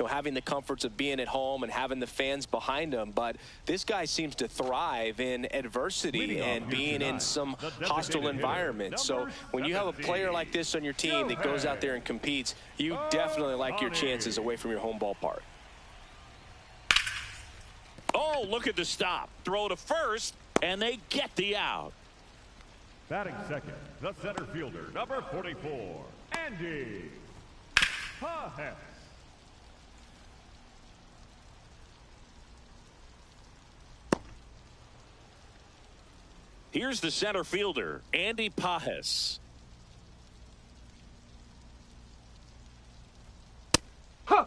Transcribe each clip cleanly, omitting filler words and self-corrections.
having the comforts of being at home and having the fans behind him. But this guy seems to thrive in adversity and being in some hostile environment. So when you have a player like this on your team that goes out there and competes, you definitely like your chances away from your home ballpark. Oh, look at the stop. Throw to first, and they get the out. Batting second, the center fielder, number 44, Andy Pajes. Here's the center fielder, Andy Pajes. Huh.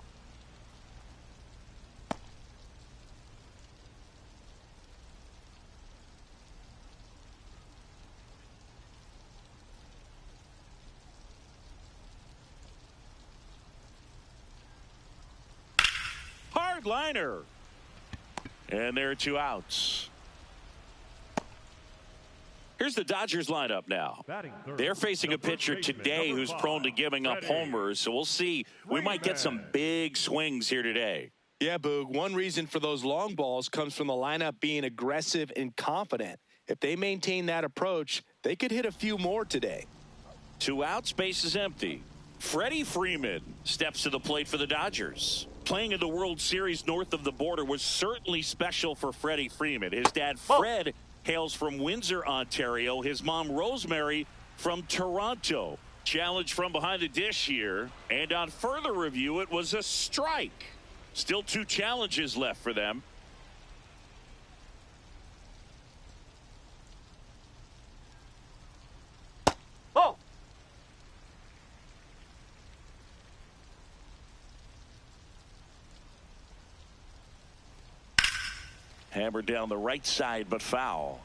Hard liner. And there are 2 outs. Here's the Dodgers lineup now. They're facing a pitcher today who's prone to giving up homers, so we'll see. We might get some big swings here today. Yeah, Boog, one reason for those long balls comes from the lineup being aggressive and confident. If they maintain that approach, they could hit a few more today. 2 outs, base is empty. Freddie Freeman steps to the plate for the Dodgers. Playing in the World Series north of the border was certainly special for Freddie Freeman. His dad, Fred, hails from Windsor, Ontario. His mom, Rosemary, from Toronto. Challenge from behind the dish here. And on further review, it was a strike. Still 2 challenges left for them. Oh. Hammered down the right side, but foul.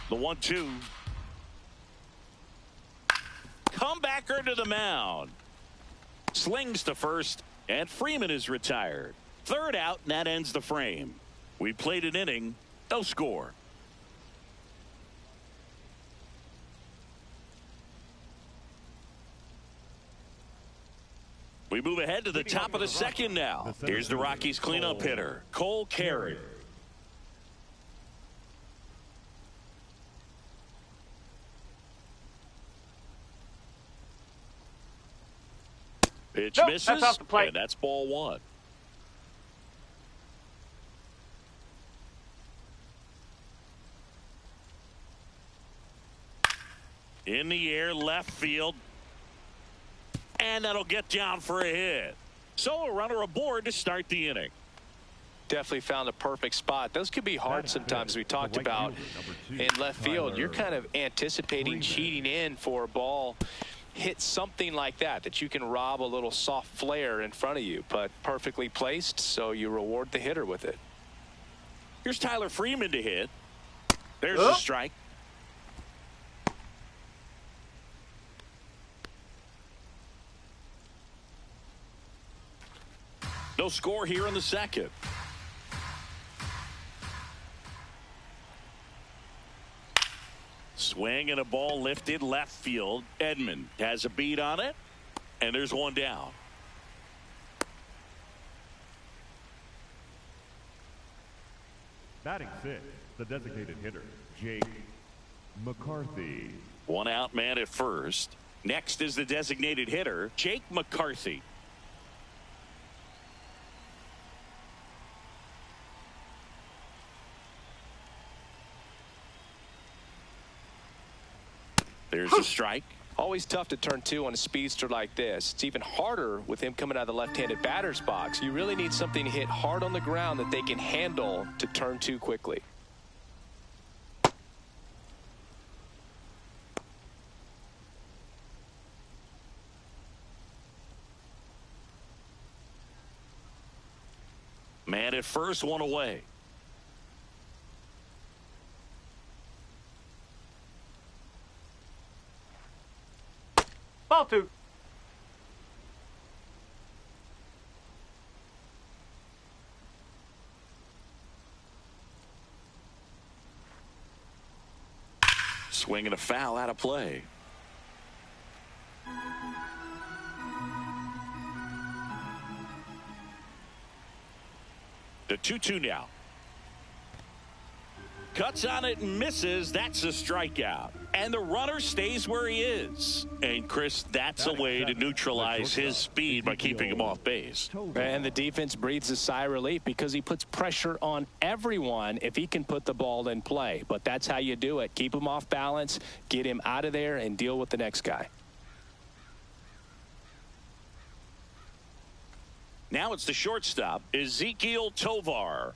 The 1-2. Comebacker to the mound. Slings to first, and Freeman is retired. 3rd out, and that ends the frame. We played an inning, no score. We move ahead to the top of the second now. Here's the Rockies cleanup hitter, Cole Carey. Pitch misses, that's off the plate. And that's ball 1. In the air, left field. And that'll get down for a hit. So a runner aboard to start the inning. Definitely found a perfect spot. Those could be hard sometimes. We talked about in left field. You're kind of anticipating cheating in for a ball. Hit something like that you can rob a little soft flare in front of you, but perfectly placed, so you reward the hitter with it. Here's Tyler Freeman to hit. There's the strike. No score here in the second. Swing and a ball lifted left field. Edman has a beat on it, and there's 1 down. Batting 6, the designated hitter, Jake McCarthy. 1 out, man at first. Next is the designated hitter, Jake McCarthy. There's a strike. Always tough to turn 2 on a speedster like this. It's even harder with him coming out of the left-handed batter's box. You really need something to hit hard on the ground that they can handle to turn 2 quickly. Man at first, 1 away. Ball 2. Swing and a foul out of play. The 2-2 now. Cuts on it and misses. That's a strikeout. And the runner stays where he is. And, Chris, that's a way to neutralize his speed by keeping him off base. And the defense breathes a sigh of relief because he puts pressure on everyone if he can put the ball in play. But that's how you do it. Keep him off balance, get him out of there, and deal with the next guy. Now it's the shortstop, Ezekiel Tovar.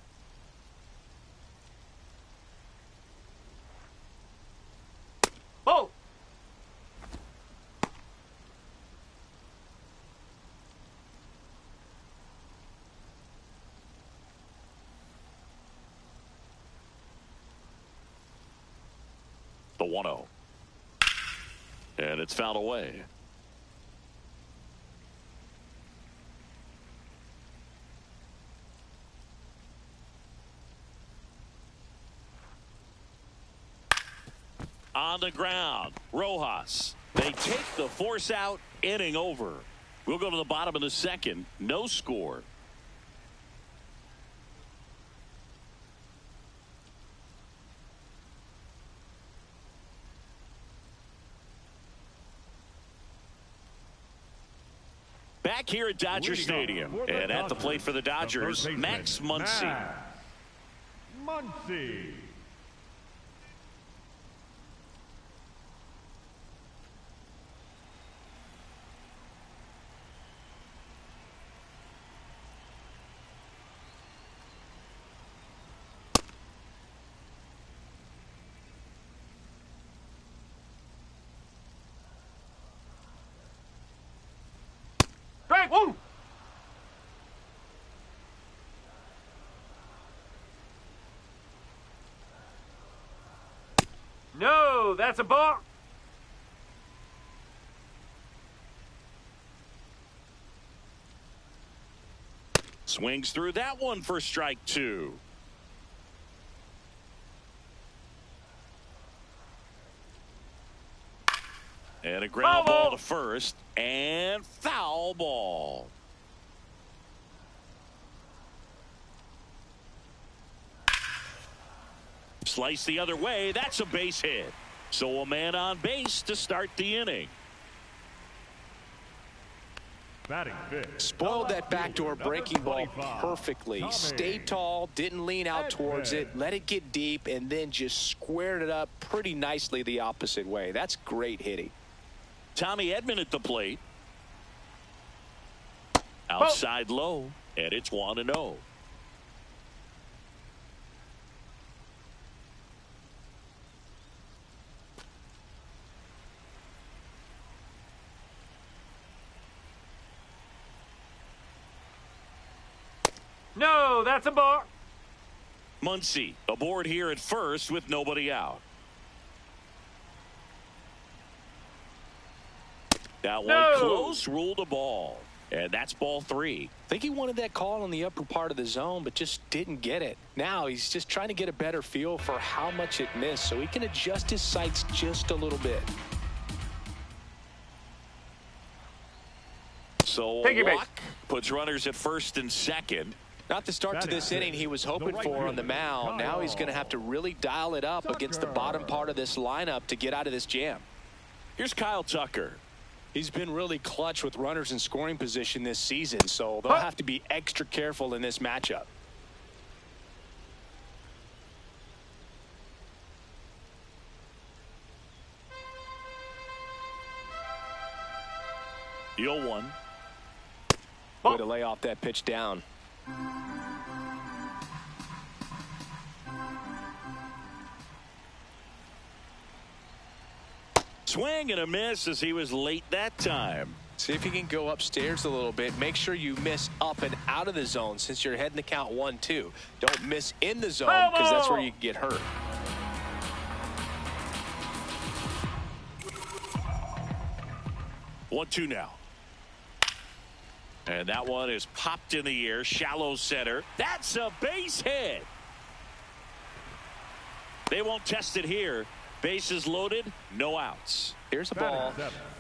Oh! The 1-0. And it's fouled away. On the ground, Rojas. They take the force out, inning over. We'll go to the bottom of the second. No score. Back here at Dodger Stadium, and at the plate for the Dodgers, Max Muncy. Muncy. Strike one! No, that's a ball. Swings through that one for strike two. And a ground ball to first, and foul ball. Slice the other way. That's a base hit. So a man on base to start the inning. Batting fifth. Spoiled that backdoor breaking ball perfectly. Stayed tall, didn't lean out towards it, let it get deep, and then just squared it up pretty nicely the opposite way. That's great hitting. Tommy Edman at the plate. Outside low, and it's 1-0. No, that's a ball. Muncy aboard here at first with nobody out. That one close, ruled a ball. And that's ball three. I think he wanted that call on the upper part of the zone, but just didn't get it. Now he's just trying to get a better feel for how much it missed so he can adjust his sights just a little bit. So a walk puts runners at first and second. Not the start to this inning he was hoping for on the mound. Now he's going to have to really dial it up against the bottom part of this lineup to get out of this jam. Here's Kyle Tucker. He's been really clutch with runners in scoring position this season, so they'll have to be extra careful in this matchup. The 0-1. Way to lay off that pitch down. Swing and a miss as he was late that time. See if you can go upstairs a little bit. Make sure you miss up and out of the zone since you're heading the count 1-2. Don't miss in the zone because that's where you can get hurt. One, two now. And that one is popped in the air. Shallow center. That's a base hit. They won't test it here. Bases loaded, no outs. Here's a ball.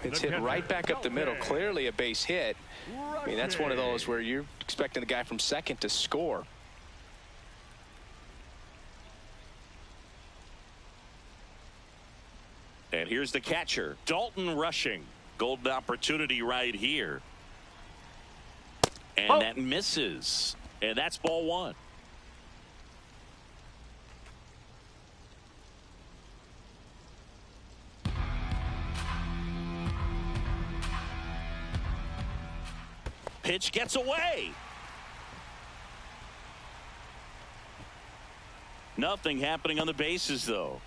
It's hit right back up the middle. Clearly a base hit. I mean, that's one of those where you're expecting the guy from second to score. And here's the catcher, Dalton rushing. Golden opportunity right here. And that misses. And that's ball one. Pitch gets away. Nothing happening on the bases, though.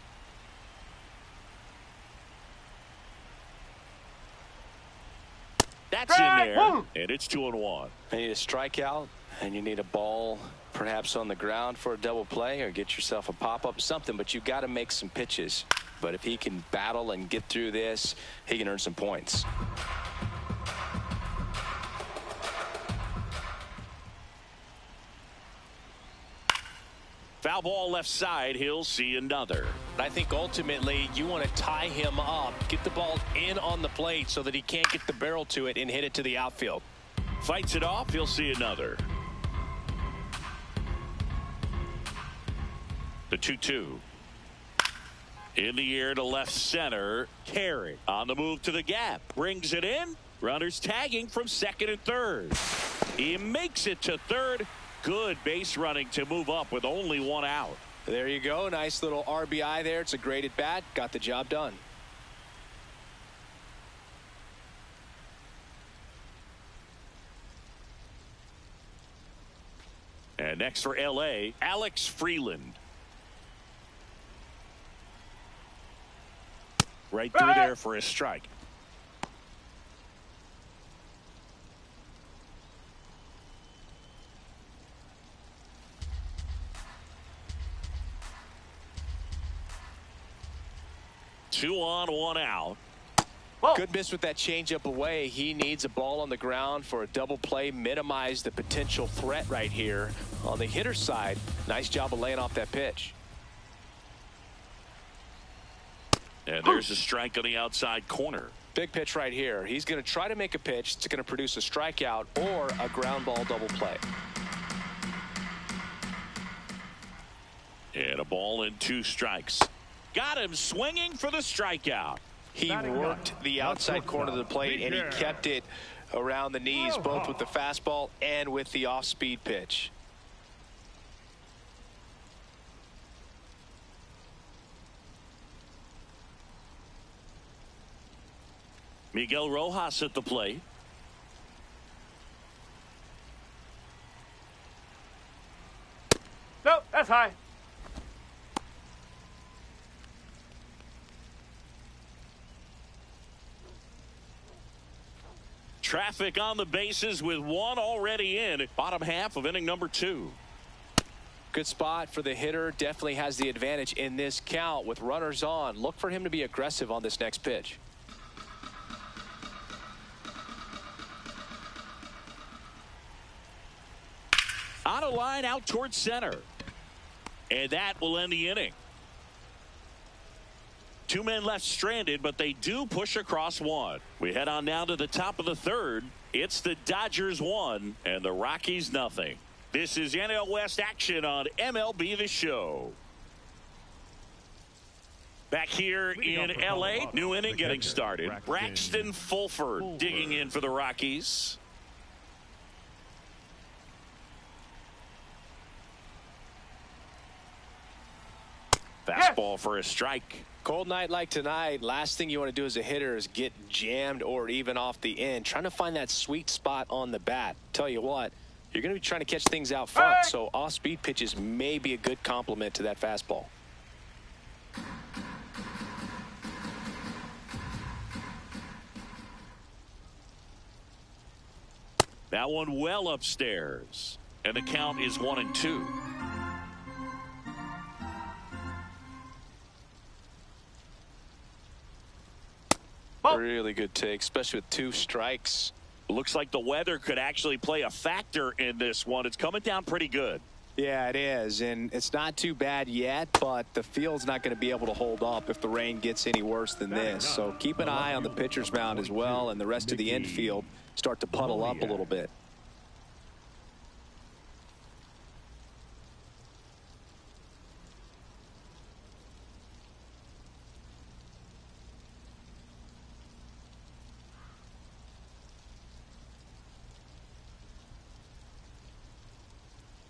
That's in there, and it's 2-1. You need a strikeout, and you need a ball perhaps on the ground for a double play, or get yourself a pop-up, something, but you got to make some pitches. But if he can battle and get through this, he can earn some points. Foul ball left side. He'll see another. I think ultimately you want to tie him up, get the ball in on the plate so that he can't get the barrel to it and hit it to the outfield. Fights it off. He'll see another. The 2-2. In the air to left center. Carey on the move to the gap. Brings it in. Runners tagging from second and third. He makes it to third. Good base running to move up with only one out. There you go. Nice little RBI there. It's a great at bat. Got the job done. And next for LA, Alex Freeland. Right through there for a strike. Two on, one out. Good miss with that changeup away. He needs a ball on the ground for a double play, minimize the potential threat right here. On the hitter side, nice job of laying off that pitch. And there's a strike on the outside corner. Big pitch right here. He's going to try to make a pitch that's going to produce a strikeout or a ground ball double play. And a ball and two strikes. Got him swinging for the strikeout. He worked the outside corner of the plate, and he kept it around the knees, both with the fastball and with the off-speed pitch. Miguel Rojas at the plate. Nope, that's high. Traffic on the bases with one already in. Bottom half of inning number 2. Good spot for the hitter. Definitely has the advantage in this count with runners on. Look for him to be aggressive on this next pitch. On a line out towards center. And that will end the inning. 2 men left stranded, but they do push across one. We head on now to the top of the third. It's the Dodgers 1 and the Rockies nothing. This is NL West action on MLB The Show. Back here in LA, new inning getting started. Braxton Fulford digging in for the Rockies. Fastball for a strike. Cold night like tonight, last thing you want to do as a hitter is get jammed or even off the end. Trying to find that sweet spot on the bat. Tell you what, you're going to be trying to catch things out front, so off-speed pitches may be a good complement to that fastball. That one well upstairs. And the count is 1-2. Really good take, especially with 2 strikes. Looks like the weather could actually play a factor in this one. It's coming down pretty good. Yeah, it is, and it's not too bad yet, but the field's not going to be able to hold up if the rain gets any worse than this. So keep an eye on the pitcher's mound as well, and the rest of the infield start to puddle up a little bit.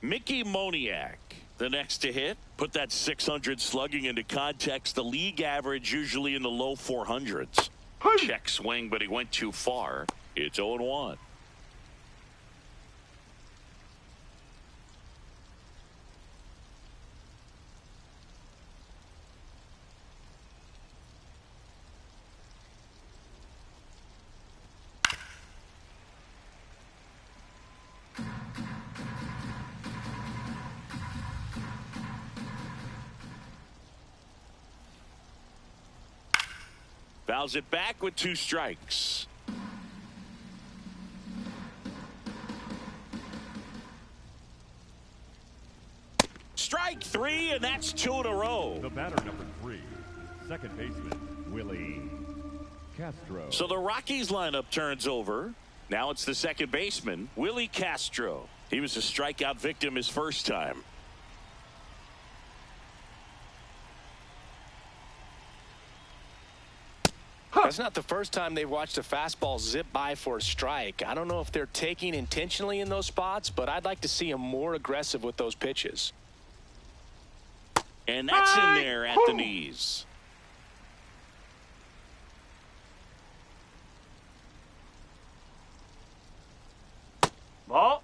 Mickey Moniak, the next to hit. Put that 600 slugging into context. The league average usually in the low 400s. Check swing, but he went too far. It's 0-1. Fouls it back with 2 strikes. Strike 3, and that's 2 in a row. The batter number 3, second baseman, Willie Castro. So the Rockies lineup turns over. Now it's the second baseman, Willie Castro. He was a strikeout victim his first time. That's not the first time they've watched a fastball zip by for a strike. I don't know if they're taking intentionally in those spots, but I'd like to see them more aggressive with those pitches. And that's in there at the knees. Ball.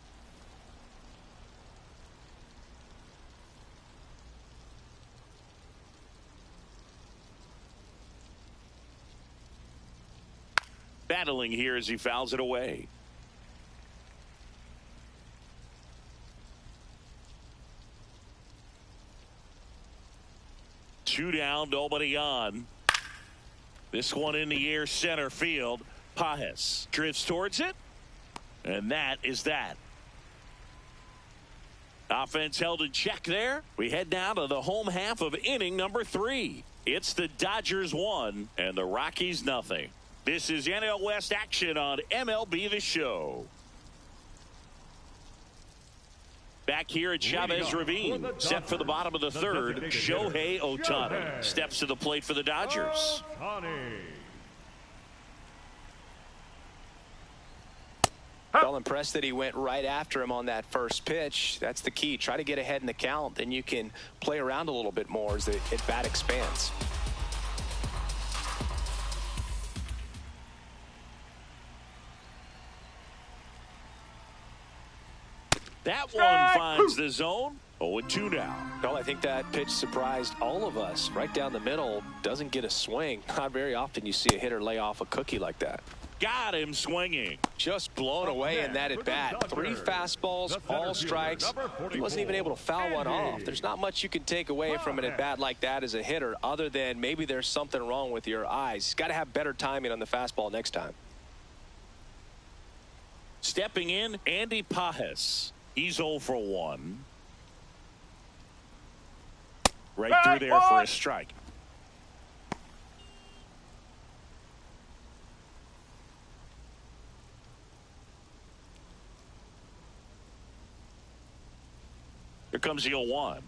Battling here as he fouls it away. Two down, nobody on. This one in the air, center field. Pajes drifts towards it, and that is that. Offense held in check there. We head now to the home half of inning number 3. It's the Dodgers 1 and the Rockies nothing. This is NL West action on MLB The Show. Back here at Chavez Ravine, set for the bottom of the third, Shohei Ohtani steps to the plate for the Dodgers. Well, impressed that he went right after him on that first pitch. That's the key. Try to get ahead in the count, then you can play around a little bit more as the at-bat expands. That one finds the zone. 0-2 now. Well, I think that pitch surprised all of us. Right down the middle, doesn't get a swing. Not very often you see a hitter lay off a cookie like that. Got him swinging. Just blown away in that at bat. 3 fastballs, all strikes. He wasn't even able to foul one off. There's not much you can take away from an at bat like that as a hitter, other than maybe there's something wrong with your eyes. He's got to have better timing on the fastball next time. Stepping in, Andy Pajes. He's 0 for 1. Right through there for a strike. Here comes the 0-1.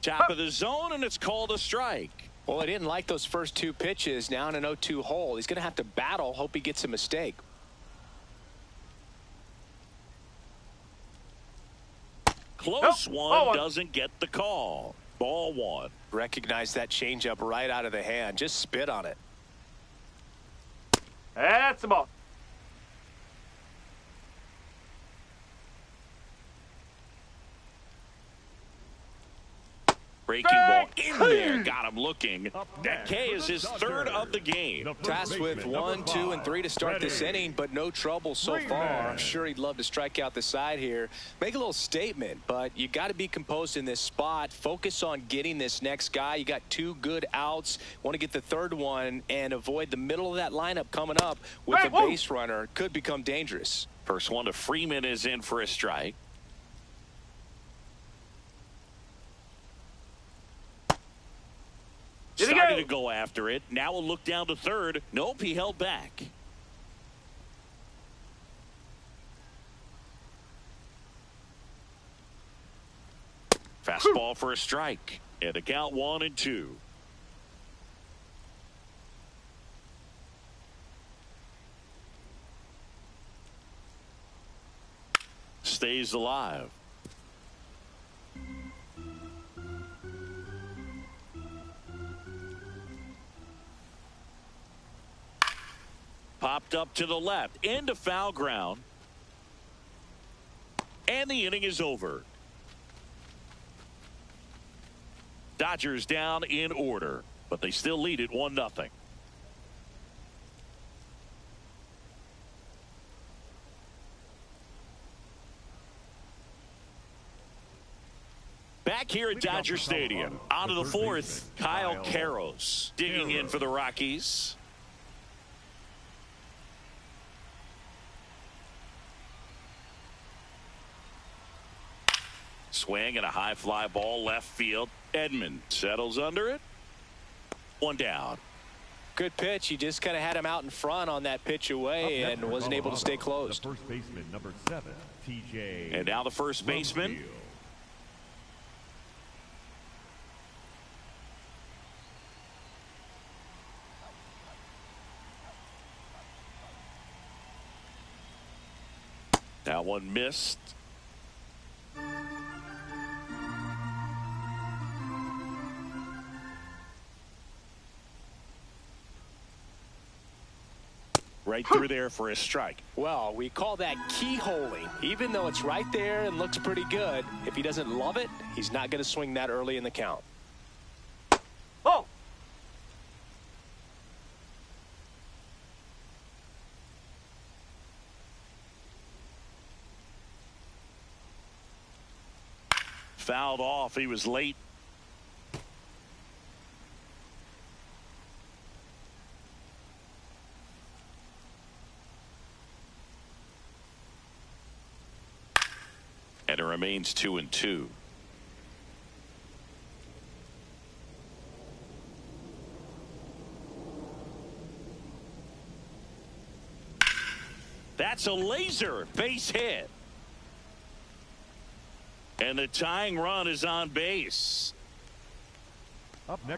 Top of the zone, and it's called a strike. Well, I didn't like those first 2 pitches. Now in an 0-2 hole. He's going to have to battle, hope he gets a mistake. Close one, doesn't get the call. Ball 1. Recognize that changeup right out of the hand. Just spit on it. That's the ball. Breaking ball in there, got him looking. That K is his 3rd of the game. Tasked with 1, 2, and 3 to start this inning, but no trouble so far. I'm sure he'd love to strike out the side here. Make a little statement, but you got to be composed in this spot. Focus on getting this next guy. You got 2 good outs. Want to get the 3rd one and avoid the middle of that lineup coming up with a base runner. Could become dangerous. First one to Freeman is in for a strike. Started to go after it. Now we'll look down to 3rd. Nope, he held back. Fastball for a strike. And a count 1-2. stays alive. Popped up to the left into foul ground. And the inning is over. Dodgers down in order, but they still lead it 1-0. Back here at Dodger Stadium, out of the fourth, Kyle Karros digging in for the Rockies. Swing and a high fly ball left field. Edman settles under it. One down. Good pitch. He just kind of had him out in front on that pitch away and wasn't able to stay close. The first baseman, number 7, TJ. And now the first baseman. That one missed. Right through there for a strike. Well, we call that keyholing. Even though it's right there and looks pretty good, if he doesn't love it, he's not going to swing that early in the count. Oh! Fouled off. He was late. And it remains 2-2. That's a laser base hit. And the tying run is on base.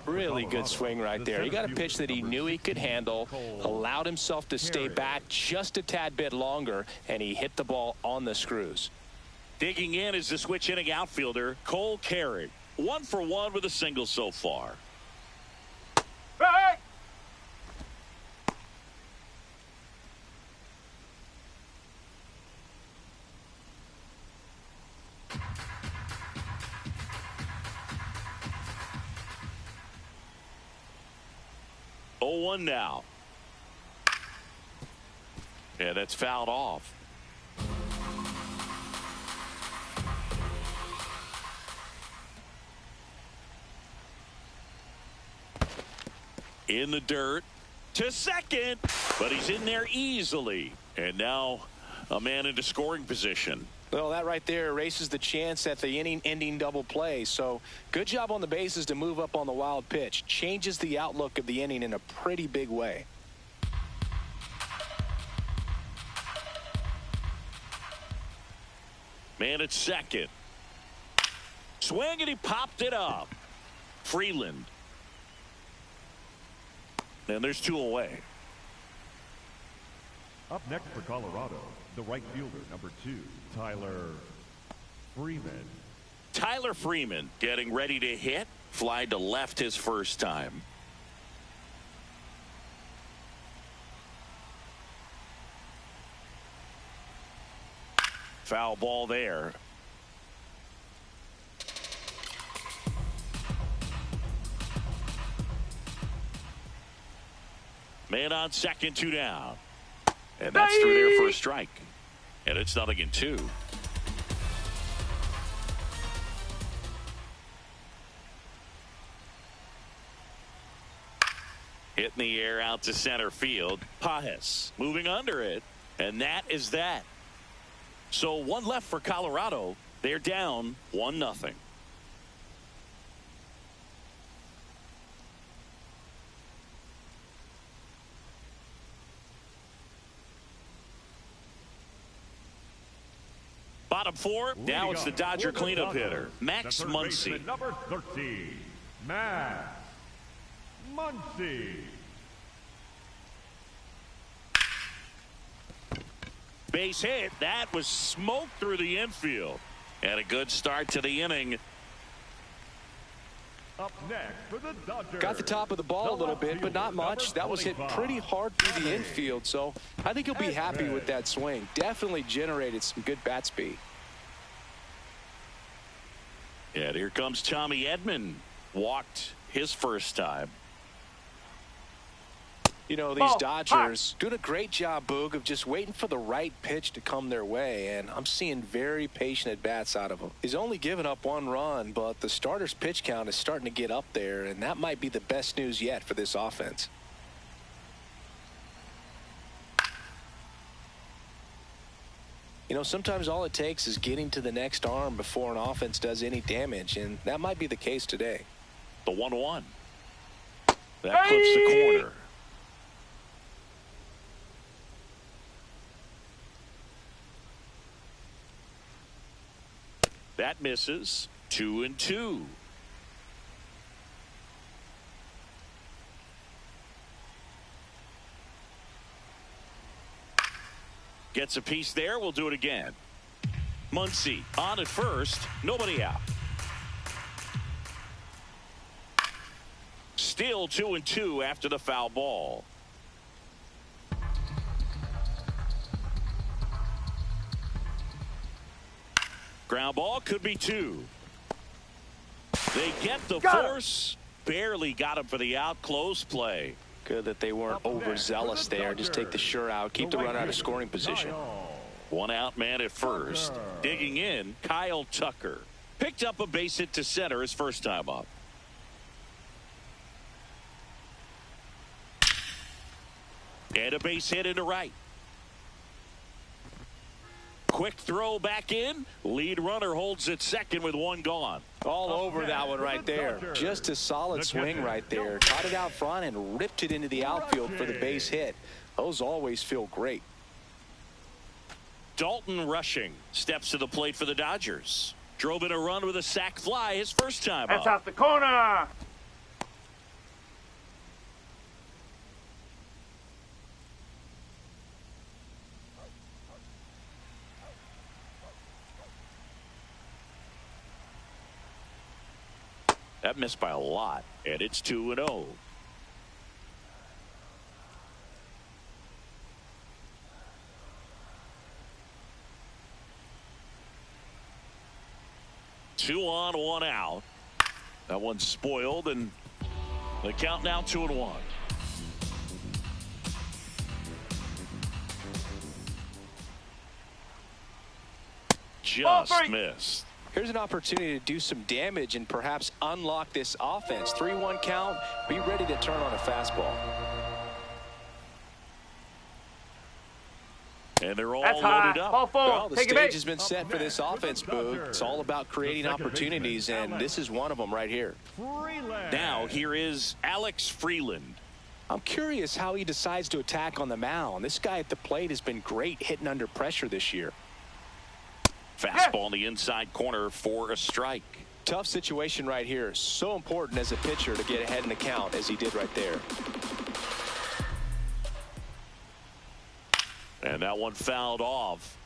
Really good swing right there. He got a pitch that he knew he could handle, allowed himself to stay back just a tad bit longer, and he hit the ball on the screws. Digging in is the switch inning outfielder, Cole Carrick. 1 for 1 with a single so far. Hey! Oh, 1 now. Yeah, that's fouled off. In the dirt to second, but he's in there easily. And now a man into scoring position. Well, that right there erases the chance at the inning-ending double play. So good job on the bases to move up on the wild pitch. Changes the outlook of the inning in a pretty big way. Man at second. Swing and he popped it up. Freeland. And there's 2 away. Up next for Colorado, the right fielder, number 2, Tyler Freeman. Tyler Freeman getting ready to hit. Fly to left his first time. Foul ball there. Man on second, 2 down. And that's through there for a strike. And it's 0-2. Hit in the air out to center field. Pajes moving under it. And that is that. So 1 left for Colorado. They're down 1-0. Bottom 4. Now it's the Dodger cleanup hitter, Max Muncy. Number 13, Max Muncy. Base hit. That was smoked through the infield. And a good start to the inning. Up next for the Dodgers. Got the top of the ball a little bit, but not much. That was hit pretty hard through the infield, so I think he'll be happy with that swing. Definitely generated some good bat speed. And here comes Tommy Edman. Walked his first time. You know, these Dodgers doing a great job, Boog, of just waiting for the right pitch to come their way, and I'm seeing very patient at-bats out of him. He's only given up 1 run, but the starter's pitch count is starting to get up there, and that might be the best news yet for this offense. You know, sometimes all it takes is getting to the next arm before an offense does any damage, and that might be the case today. The 1-1. That clips the corner. That misses. 2-2. Gets a piece there. We'll do it again. Muncy on at first. Nobody out. Still 2-2 after the foul ball. Ground ball could be 2. They get the force. Barely got him for the out. Close play. Good that they weren't overzealous there. Just take the sure out. Keep the run out of scoring position. 1 out man at first. Digging in, Kyle Tucker. Picked up a base hit to center his first time up. And a base hit into right. Quick throw back in. Lead runner holds at second with 1 gone. All over that one right there. Just a solid swing right there. Caught it out front and ripped it into the outfield for the base hit. Those always feel great. Dalton Rushing steps to the plate for the Dodgers. Drove in a run with a sac fly his first time up. That's out the corner. That missed by a lot, and it's 2-0. Two on, 1 out. That one's spoiled, and the count now 2-1. Just missed. Here's an opportunity to do some damage and perhaps unlock this offense. 3-1 count. Be ready to turn on a fastball. And they're all loaded up. Well, the stage has been set for this offense, Boog. It's all about creating opportunities, and this is one of them right here. Now here is Alex Freeland. I'm curious how he decides to attack on the mound. This guy at the plate has been great hitting under pressure this year. Fastball in the inside corner for a strike. Tough situation right here. So important as a pitcher to get ahead in the count as he did right there. And that one fouled off.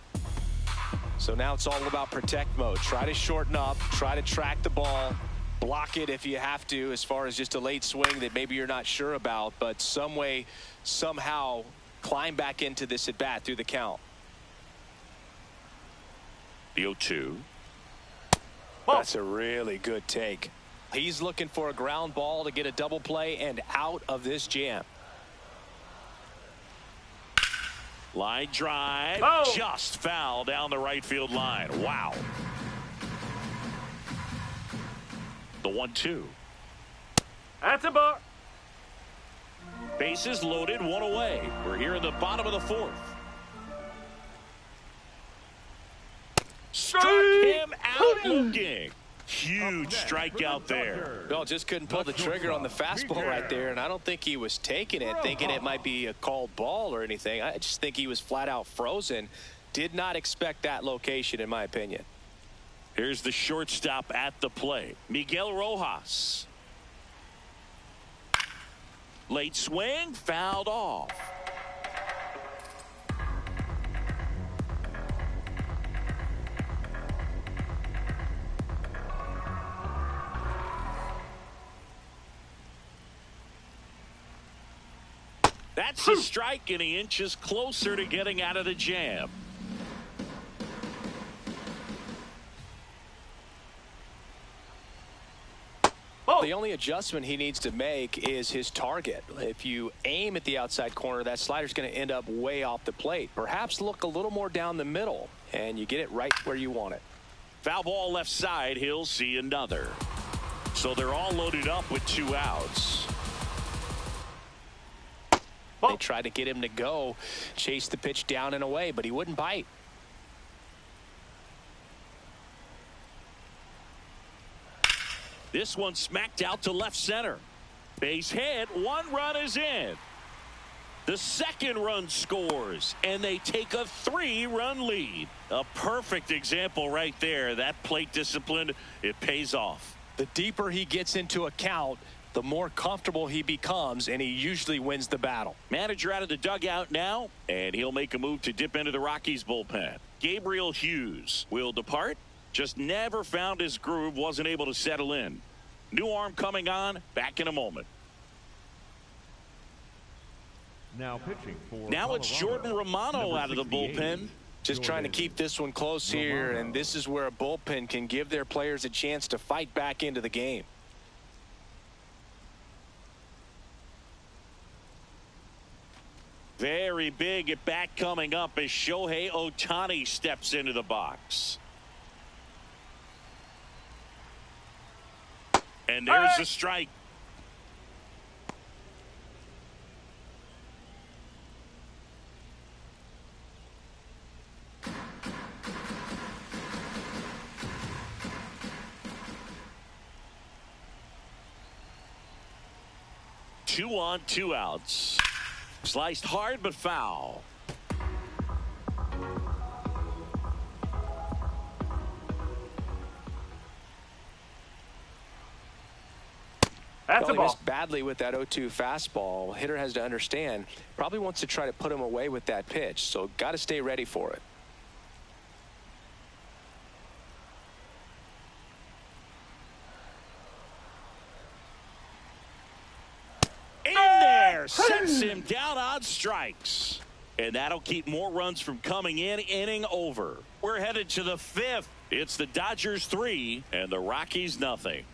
So now it's all about protect mode. Try to shorten up. Try to track the ball. Block it if you have to, as far as just a late swing that maybe you're not sure about. But some way, somehow, climb back into this at bat through the count. The 0-2. That's a really good take. He's looking for a ground ball to get a double play and out of this jam. Line drive. Just foul down the right field line. Wow. The 1-2. That's a ball. Bases loaded, 1 away. We're here in the bottom of the 4th. Struck him out looking. Huge strikeout there. Well, just couldn't pull the trigger on the fastball right there, and I don't think he was taking it, thinking it might be a called ball or anything. I just think he was flat out frozen. Did not expect that location, in my opinion. Here's the shortstop at the plate, Miguel Rojas. Late swing, fouled off. That's a strike, and he inches closer to getting out of the jam. The only adjustment he needs to make is his target. If you aim at the outside corner, that slider's going to end up way off the plate. Perhaps look a little more down the middle, and you get it right where you want it. Foul ball left side. He'll see another. So they're all loaded up with 2 outs. They tried to get him to go, chase the pitch down and away, but he wouldn't bite. This one smacked out to left center. Base hit. 1 run is in. The second run scores, and they take a 3-run lead. A perfect example right there. That plate discipline, it pays off. The deeper he gets into a count, the more comfortable he becomes, and he usually wins the battle. Manager out of the dugout now, and he'll make a move to dip into the Rockies bullpen. Gabriel Hughes will depart. Just never found his groove, wasn't able to settle in. New arm coming on, back in a moment. Now pitching for Now it's Jordan Romano out of the 68. bullpen. Just trying to keep this one close here, and this is where a bullpen can give their players a chance to fight back into the game. Very big at bat coming up as Shohei Ohtani steps into the box. And there's the strike. Two on, 2 outs. Sliced hard but foul. That's a He missed ball. badly with that 0-2 fastball. Hitter has to understand, probably wants to try to put him away with that pitch, so got to stay ready for it. In there, sets him down on strikes. And that'll keep more runs from coming in. Inning over. We're headed to the 5th. It's the Dodgers 3 and the Rockies nothing.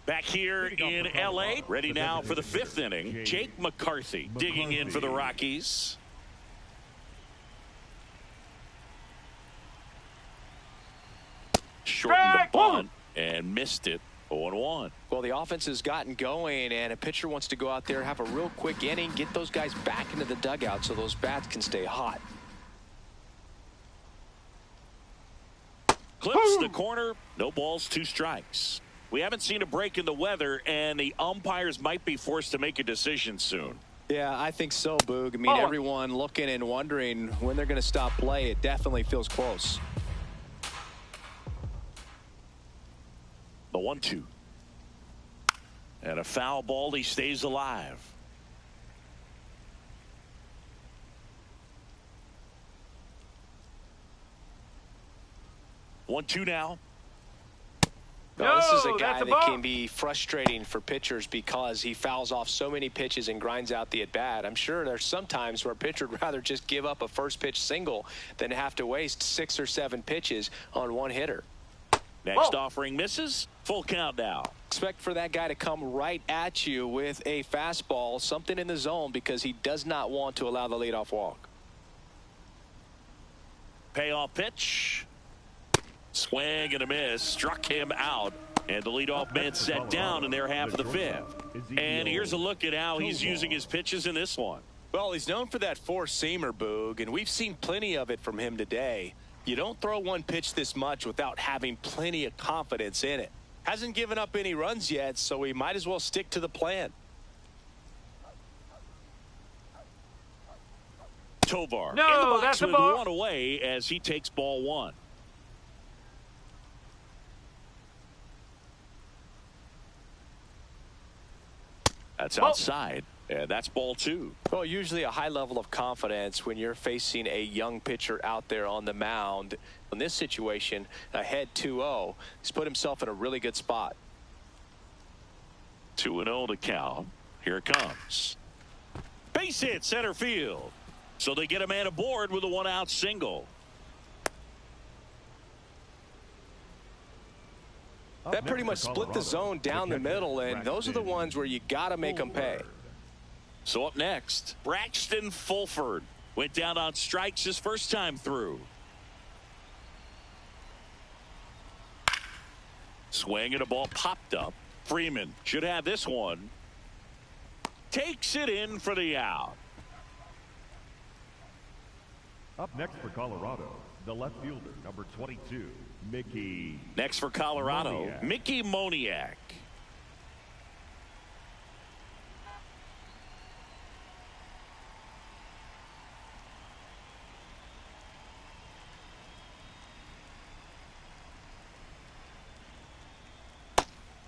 Back here in L.A., ready now for the 5th inning. Jake McCarthy digging in for the Rockies. Shortened the bunt and missed it. 0-1. Well, the offense has gotten going, and a pitcher wants to go out there, have a real quick inning, get those guys back into the dugout so those bats can stay hot. Clips the corner. No balls, 2 strikes. We haven't seen a break in the weather, and the umpires might be forced to make a decision soon. Yeah, I think so, Boog. I mean, everyone looking and wondering when they're going to stop play. It definitely feels close. The 1-2. And a foul ball. He stays alive. One, 2 now. Well, this is a No, guy that's a that ball. can be frustrating for pitchers because he fouls off so many pitches and grinds out the at-bat. I'm sure there's some times where a pitcher would rather just give up a first pitch single than have to waste 6 or 7 pitches on one hitter. Next offering misses. Full count now. Expect for that guy to come right at you with a fastball, something in the zone, because he does not want to allow the leadoff walk. Payoff pitch. Swing and a miss. Struck him out. And the leadoff man set down in their half of the 5th. And here's a look at how he's using his pitches in this one. Well, he's known for that four-seamer, Boog, and we've seen plenty of it from him today. You don't throw one pitch this much without having plenty of confidence in it. Hasn't given up any runs yet, so we might as well stick to the plan. Tovar No, in the box that's a with ball. 1 away as he takes ball 1. That's outside. And that's ball 2. Well, usually a high level of confidence when you're facing a young pitcher out there on the mound. In this situation, ahead 2-0, he's put himself in a really good spot. 2-0 to count. Here it comes. Base hit center field. So they get a man aboard with a 1-out single. That pretty much split the zone down the middle, and those are the ones where you got to make them pay. So up next, Braxton Fulford went down on strikes his first time through. Swing and a ball popped up. Freeman should have this one. Takes it in for the out. Up next for Colorado, the left fielder, number 22, Mickey. Next for Colorado, Moniak. Mickey Moniak.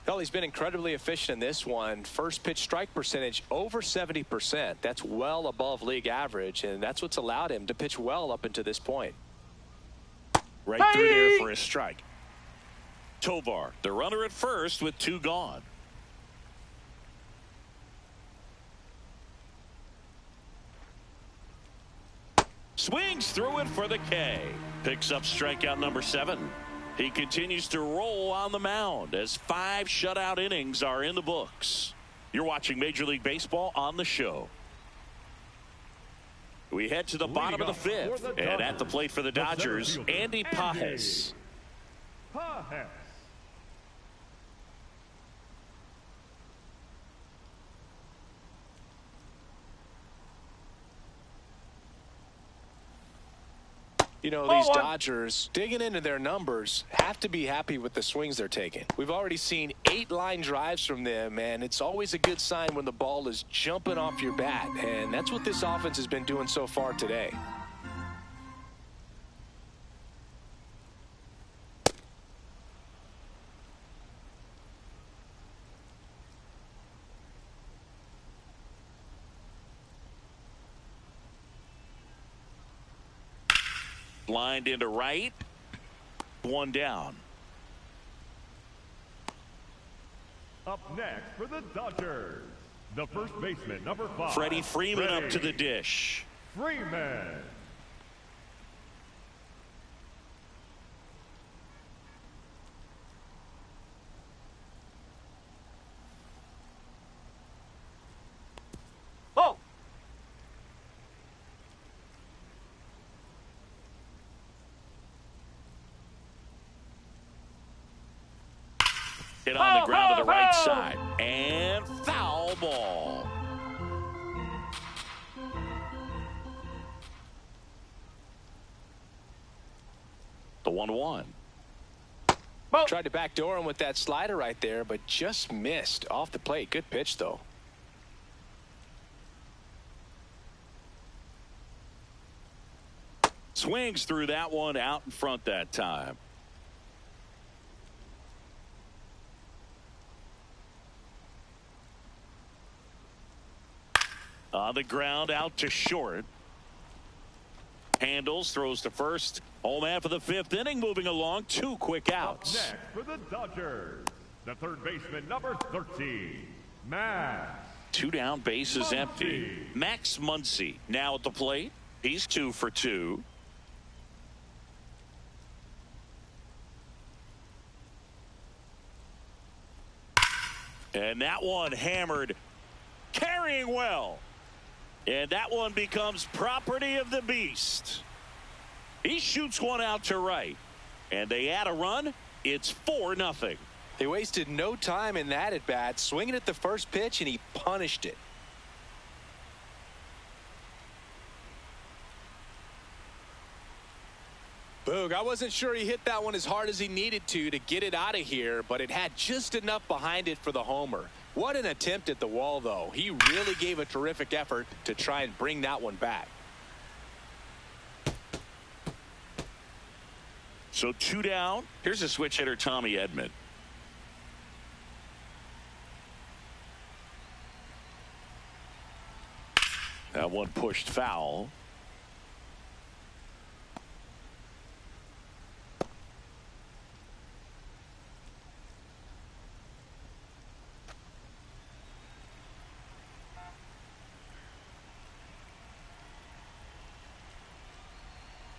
Well, he's been incredibly efficient in this one. First pitch strike percentage over 70%. That's well above league average, and that's what's allowed him to pitch well up until this point. Right through there for a strike. Tovar, the runner at first with 2 gone. Swings through it for the K. Picks up strikeout number 7. He continues to roll on the mound as 5 shutout innings are in the books. You're watching Major League Baseball on the show. We head to the bottom of the 5th, and at the plate for the Dodgers, Andy Pages. You know, these Dodgers, digging into their numbers, have to be happy with the swings they're taking. We've already seen 8 line drives from them, and it's always a good sign when the ball is jumping off your bat, and that's what this offense has been doing so far today. Lined into right. 1 down. Up next for the Dodgers, the first baseman, number 5, Freddie Freeman up to the dish. Freeman. Hit on the ground to the right side. And foul ball. The 1-1. Tried to backdoor him with that slider right there, but just missed off the plate. Good pitch, though. Swings through that one out in front that time. On the ground, out to short. Handles, throws to first. Home half of the 5th inning, moving along. 2 quick outs. Up next for the Dodgers, the third baseman, number 13, Max. 2 down, bases empty. Max Muncy now at the plate. He's 2 for 2. And that one hammered, carrying well. And that one becomes property of the beast. He shoots one out to right. And they add a run. It's 4-0. They wasted no time in that at bat, swinging at the first pitch, and he punished it. Boog, I wasn't sure he hit that one as hard as he needed to get it out of here, but it had just enough behind it for the homer. What an attempt at the wall, though. He really gave a terrific effort to try and bring that one back. So 2 down. Here's a switch hitter, Tommy Edman. That one pushed foul.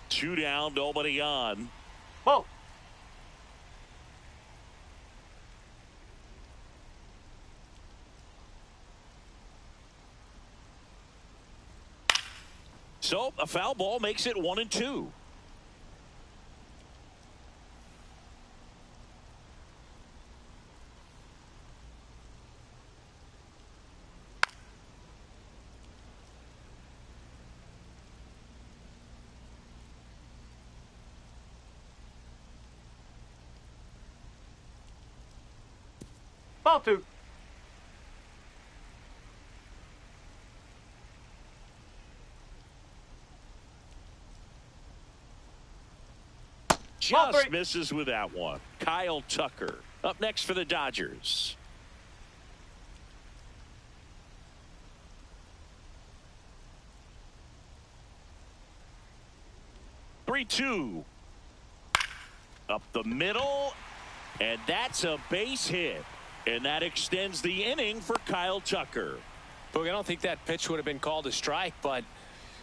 Two down, nobody on. Ball. So a foul ball makes it 1-2. Ball 2. Just misses with that one. Kyle Tucker up next for the Dodgers. Three-two. Up the middle. And that's a base hit. And that extends the inning for Kyle Tucker. Look, I don't think that pitch would have been called a strike, but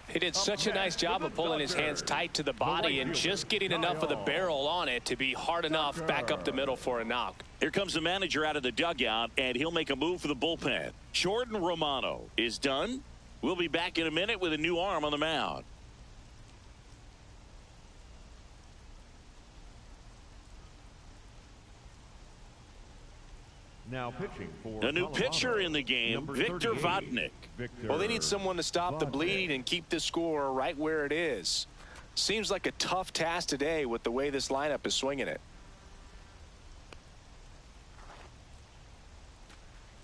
he did such a nice job of pulling his hands tight to the body and just getting enough of the barrel on it to be hard enough back up the middle for a knock. Here comes the manager out of the dugout, and he'll make a move for the bullpen. Jordan Romano is done. We'll be back in a minute with a new arm on the mound. Now pitching for A new Colorado, pitcher in the game, number Victor 38, Vodnik. Victor Well, they need someone to stop the Vodnik. bleeding and keep the score right where it is. Seems like a tough task today with the way this lineup is swinging it.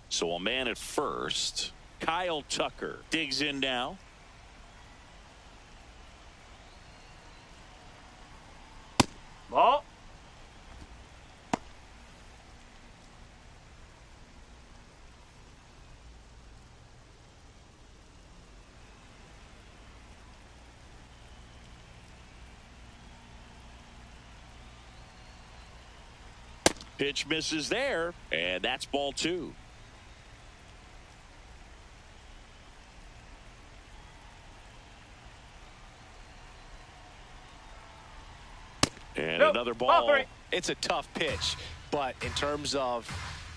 So a man at first. Kyle Tucker digs in now. Ball. Pitch misses there, and that's ball 2. And another ball. 3. It's a tough pitch, but in terms of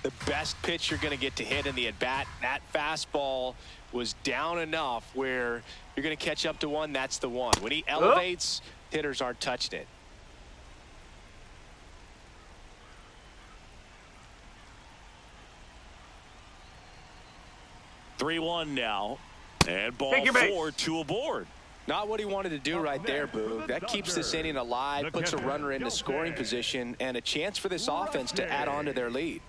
the best pitch you're going to get to hit in the at-bat, that fastball was down enough where you're going to catch up to one. That's the one. When he elevates, hitters aren't touching it. Three-one now. And ball Take your base. 4, 2 aboard. Not what he wanted to do right there, Boog. That keeps this inning alive, puts a runner into scoring position, and a chance for this offense to add on to their lead.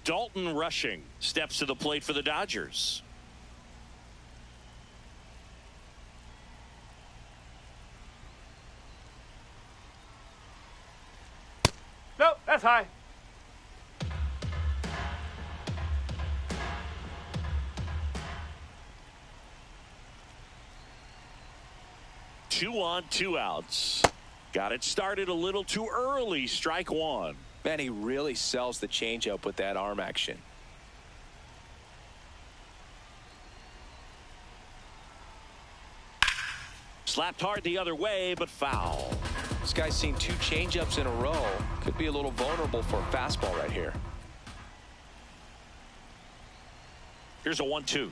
Dalton Rushing steps to the plate for the Dodgers. No, that's high. Two on, 2 outs. Got it started a little too early. Strike 1. Man, he really sells the changeup with that arm action. Slapped hard the other way, but foul. This guy's seen 2 changeups in a row. Could be a little vulnerable for a fastball right here. Here's a 1-2.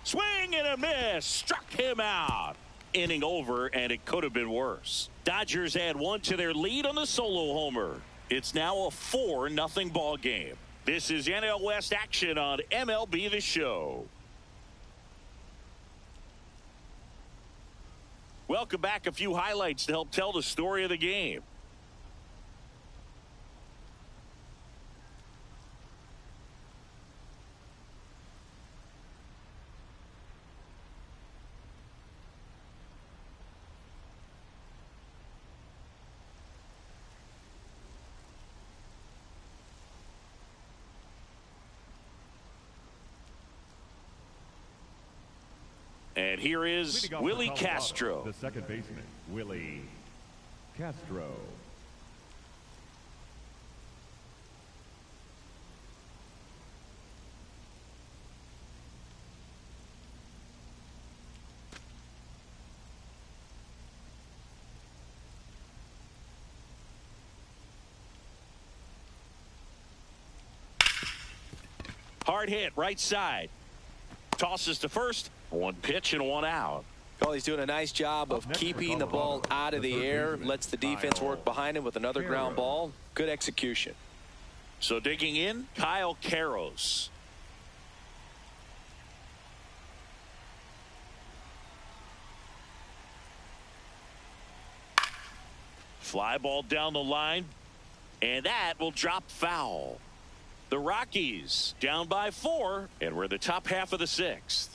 Swing and a miss. Struck him out. Inning over, and it could have been worse. Dodgers add 1 to their lead on the solo homer. It's now a 4-0 ball game. This is NL West action on MLB The Show. Welcome back. A few highlights to help tell the story of the game. And here is Leading off for Willie Colorado, Castro. the second baseman, Willie Castro. Hard hit, right side. Tosses to first. One pitch and one out. Well, he's doing a nice job of keeping the ball out of the air. Lets the defense work behind him with another ground ball. Good execution. So digging in, Kyle Karros. Fly ball down the line, and that will drop foul. The Rockies down by 4, and we're the top half of the 6th.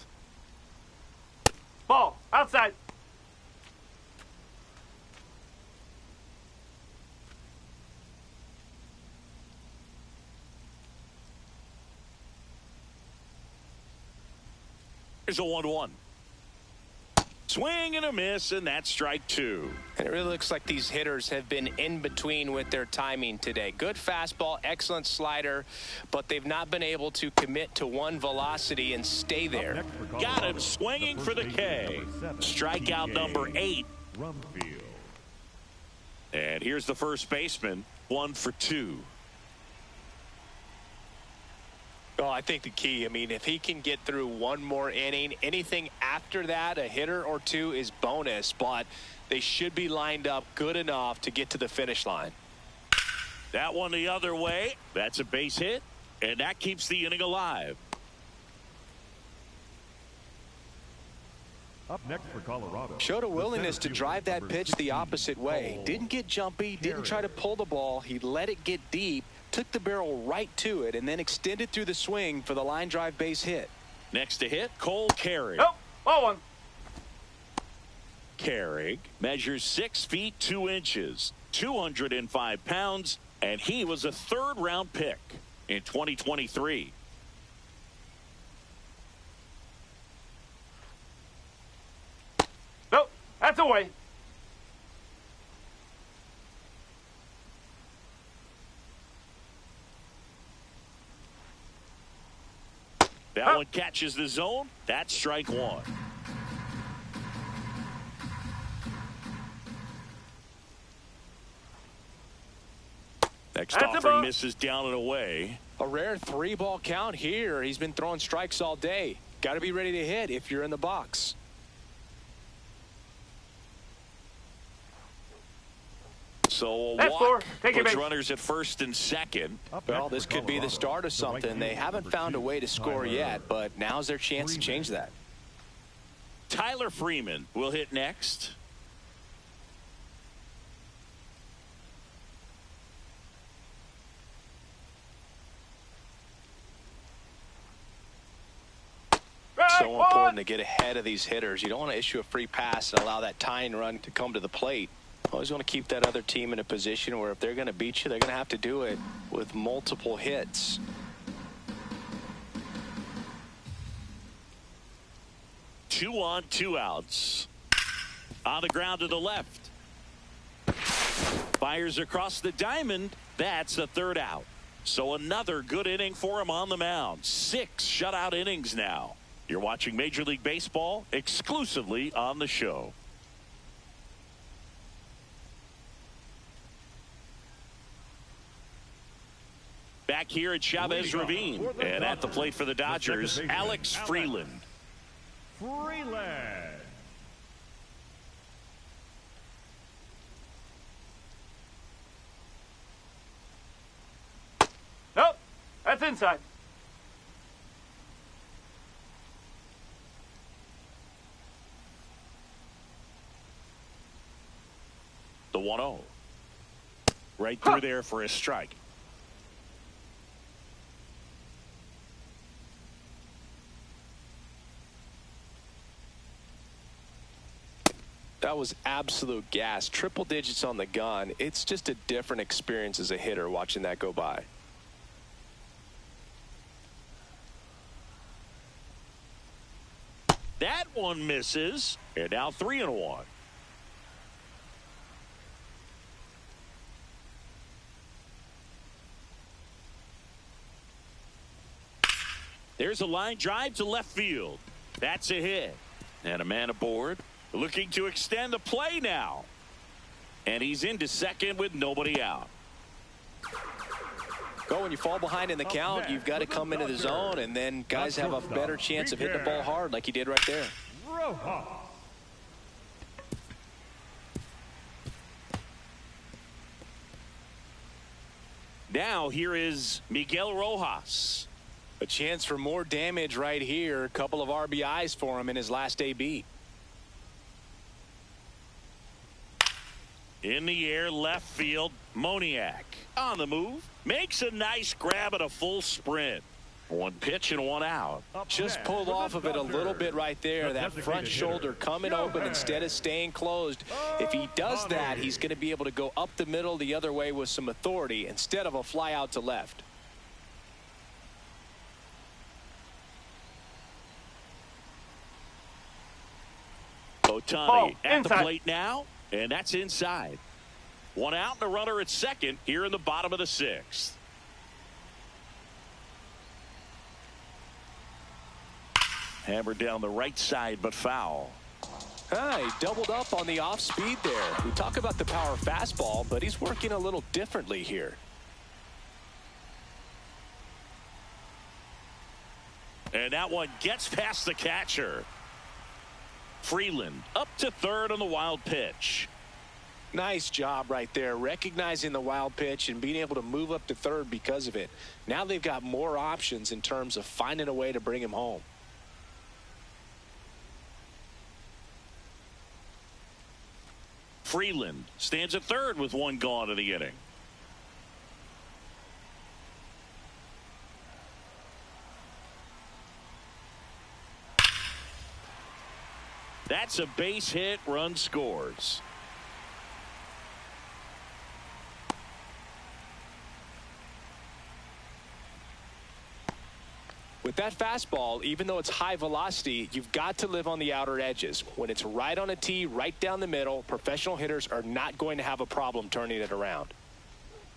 Ball. Outside. Here's a 1-1. Swing and a miss, and that's strike 2. And it really looks like these hitters have been in between with their timing today. Good fastball, excellent slider, but they've not been able to commit to one velocity and stay there. Got him swinging for the K. Strikeout number 8. Rumfield. And here's the first baseman, 1 for 2. Well, I think the key, I mean, if he can get through one more inning, anything after that, a hitter or two is bonus, but they should be lined up good enough to get to the finish line. That one the other way. That's a base hit, and that keeps the inning alive. Up next for Colorado. Showed a willingness to drive that pitch the opposite way. Didn't get jumpy, didn't try to pull the ball. He let it get deep, took the barrel right to it, and then extended through the swing for the line drive base hit. Next to hit, Cole Carrig. Nope. Ball one. Carrig measures 6 feet 2 inches, 205 pounds, and he was a 3rd-round pick in 2023. Nope. That's away. That one catches the zone. That's strike 1. Next offering misses down and away. A rare 3-ball count here. He's been throwing strikes all day. Got to be ready to hit if you're in the box. So a walk puts base. runners at first and second. Well, this could be the start of something. They haven't found a way to score yet, but now's their chance to change that. Tyler Freeman will hit next. So important to get ahead of these hitters. You don't want to issue a free pass and allow that tying run to come to the plate. Always want to keep that other team in a position where if they're going to beat you, they're going to have to do it with multiple hits. Two on, 2 outs. On the ground to the left. Fires across the diamond. That's the 3rd out. So another good inning for him on the mound. 6 shutout innings now. You're watching Major League Baseball exclusively on the show. Back here at Chavez Ravine. And at the plate for the Dodgers, Alex Freeland. Freeland. Nope. That's inside. The 1-0. Right through there for a strike. That was absolute gas. Triple digits on the gun. It's just a different experience as a hitter watching that go by. That one misses. And now 3-1. There's a line drive to left field. That's a hit. And a man aboard, looking to extend the play now. And he's into second with nobody out. Go when you fall behind in the count, you've got to come into the zone, and then guys have a better chance of hitting the ball hard like he did right there. Now here is Miguel Rojas. A chance for more damage right here. A couple of RBIs for him in his last AB. In the air, left field, Moniak on the move. Makes a nice grab at a full sprint. One pitch and one out. Just pulled off of it a little bit right there. That front shoulder coming open instead of staying closed. If he does that, he's going to be able to go up the middle the other way with some authority instead of a fly out to left. Otani at the plate now, and that's inside. One out and a runner at second here in the bottom of the sixth. Hammered down the right side, but foul. He doubled up on the off speed there. We talk about the power fastball, but he's working a little differently here. And that one gets past the catcher. Freeland up to third on the wild pitch. Nice job right there, recognizing the wild pitch and being able to move up to third because of it. Now they've got more options in terms of finding a way to bring him home. Freeland stands at third with one gone in the inning. That's a base hit, run scores. With that fastball, even though it's high velocity, you've got to live on the outer edges. When it's right on a tee, right down the middle, professional hitters are not going to have a problem turning it around.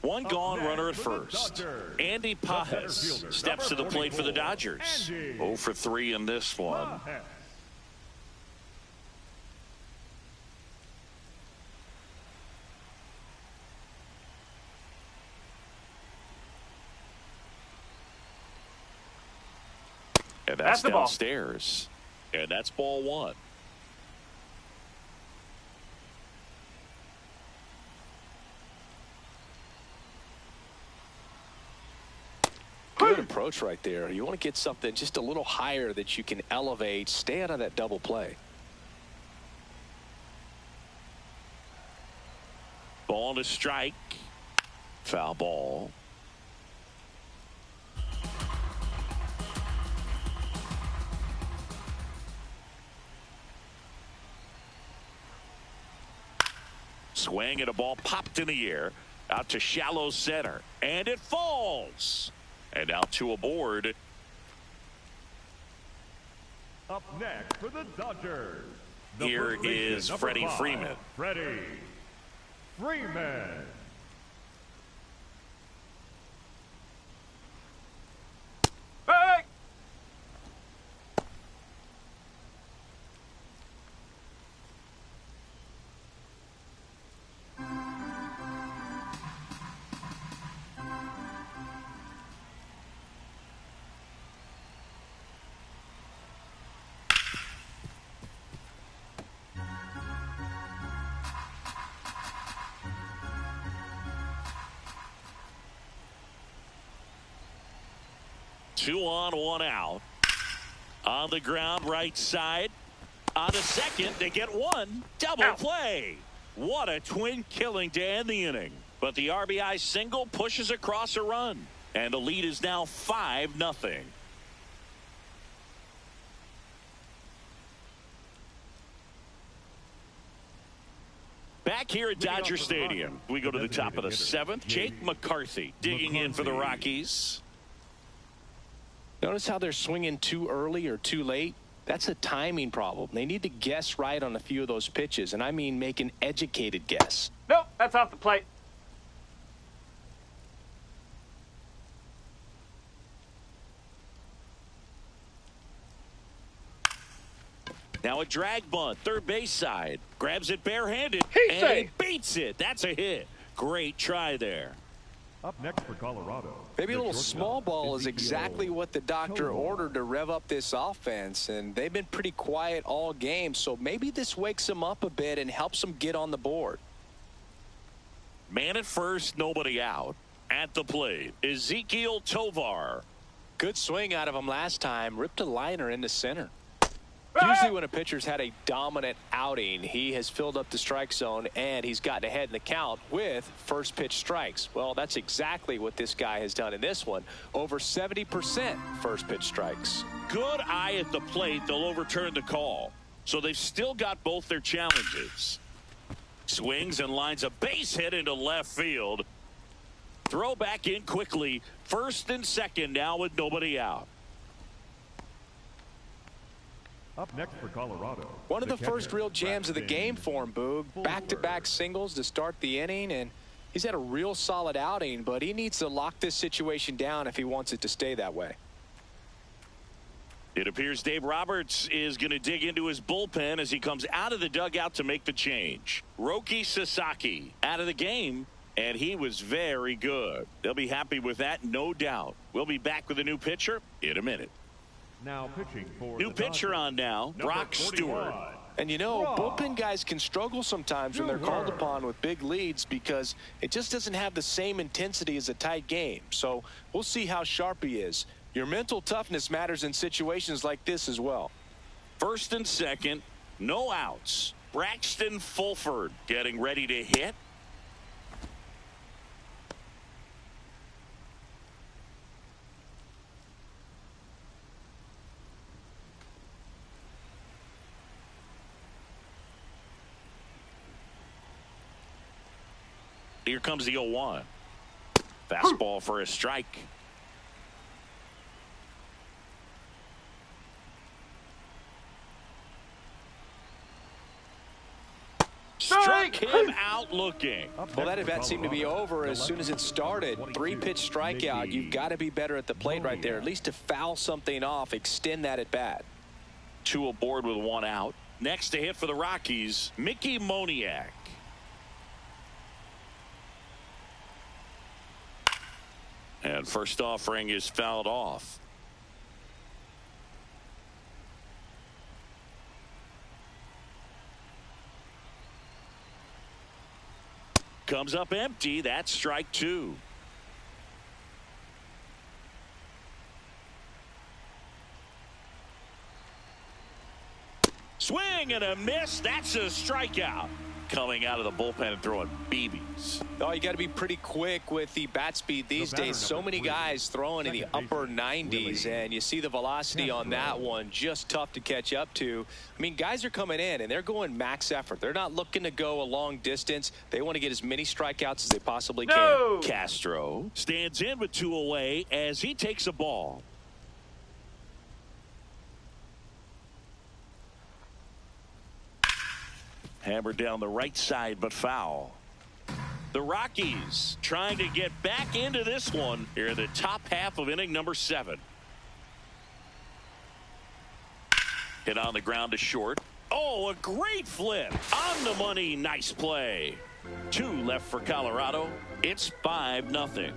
One gone runner at first. Andy Pajes steps to the plate for the Dodgers. 0 for 3 in this one. And that's downstairs. And that's ball one. Good approach right there. You want to get something just a little higher that you can elevate. Stay out of that double play. Ball to strike. Foul ball. Swing and a ball popped in the air out to shallow center, and it falls. And now 2 aboard. Up next for the Dodgers. Here is Freddie Freeman. Freddie Freeman. Hey! Two on, one out. On the ground, right side. On the second, they get one. Double play. What a twin killing to end the inning. But the RBI single pushes across a run. And the lead is now 5-0. Back here at Dodger Stadium, we go to the top of the 7th. Jake McCarthy digging in for the Rockies. Notice how they're swinging too early or too late. That's a timing problem. They need to guess right on a few of those pitches, and I mean make an educated guess. Nope, that's off the plate. Now a drag bunt, third base side. Grabs it barehanded, He and he beats it. That's a hit. Great try there. Up next for Colorado. Maybe a the little shortstop, small ball is Ezekiel exactly what the doctor Tovar. ordered to rev up this offense, and they've been pretty quiet all game, so maybe this wakes them up a bit and helps them get on the board. Man at first, nobody out. At the plate, Ezekiel Tovar. Good swing out of him last time. Ripped a liner into center. Usually when a pitcher's had a dominant outing, he has filled up the strike zone and he's gotten ahead in the count with first pitch strikes. Well, that's exactly what this guy has done in this one. Over 70% first pitch strikes. Good eye at the plate. They'll overturn the call. So they've still got both their challenges. Swings and lines a base hit into left field. Throw back in quickly. First and second now with nobody out. Up next for Colorado. One of the catcher, first real jams of the game for him, Boog. Back-to-back singles to start the inning, and he's had a real solid outing, but he needs to lock this situation down if he wants it to stay that way. It appears Dave Roberts is going to dig into his bullpen as he comes out of the dugout to make the change. Roki Sasaki out of the game, and he was very good. They'll be happy with that, no doubt. We'll be back with a new pitcher in a minute. Now pitching for New the pitcher Dodgers, on now, number Brock 41. Stewart. And you know, bullpen guys can struggle sometimes when they're called upon with big leads because it just doesn't have the same intensity as a tight game. So we'll see how sharp he is. Your mental toughness matters in situations like this as well. First and second, no outs. Braxton Fulford getting ready to hit. Here comes the 0-1. Fastball for a strike. Struck him out looking. Well, that at-bat seemed to be over as soon as it started. Three-pitch strikeout. You've got to be better at the plate right there, at least to foul something off, extend that at-bat. Two aboard with one out. Next to hit for the Rockies, Mickey Moniak. And first offering is fouled off. Comes up empty. That's strike two. Swing and a miss. That's a strikeout. Coming out of the bullpen and throwing BBs. Oh, you got to be pretty quick with the bat speed these days. So many guys throwing in the upper 90s, and you see the velocity on that one, just tough to catch up to. I mean, guys are coming in, and they're going max effort. They're not looking to go a long distance. They want to get as many strikeouts as they possibly can. Castro stands in with two away as he takes a ball. Hammered down the right side, but foul. The Rockies trying to get back into this one here in the top half of inning number 7. Hit on the ground to short. Oh, a great flip. On the money. Nice play. 2 left for Colorado. It's 5-0.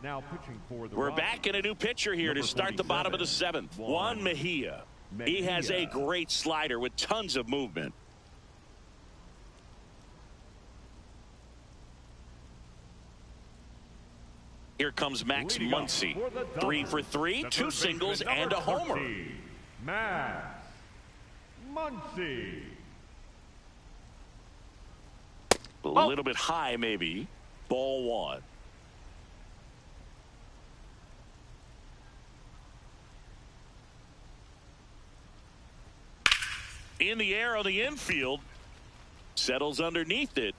Now pitching for the We're Rockies. back in a new pitcher here to start the bottom of the 7th. Juan Mejia. He has a great slider with tons of movement. Here comes Max Muncy. 3 for 3, 2 singles and a homer. Max Muncy. A little bit high, maybe. Ball 1. In the air on the infield. Settles underneath it.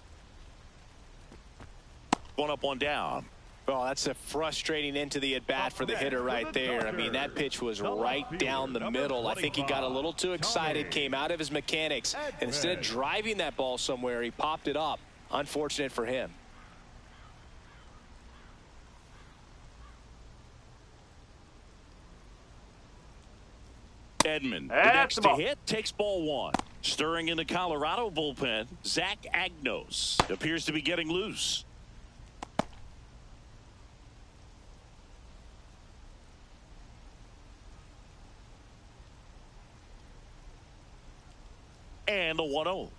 One up, one down. Well, that's a frustrating end to the at-bat for the hitter right there. I mean, that pitch was right down the middle. I think he got a little too excited, came out of his mechanics, and instead of driving that ball somewhere, he popped it up. Unfortunate for him. Edmund, the next to hit, takes ball one. Stirring in the Colorado bullpen, Zach Agnos appears to be getting loose. And the 1-0.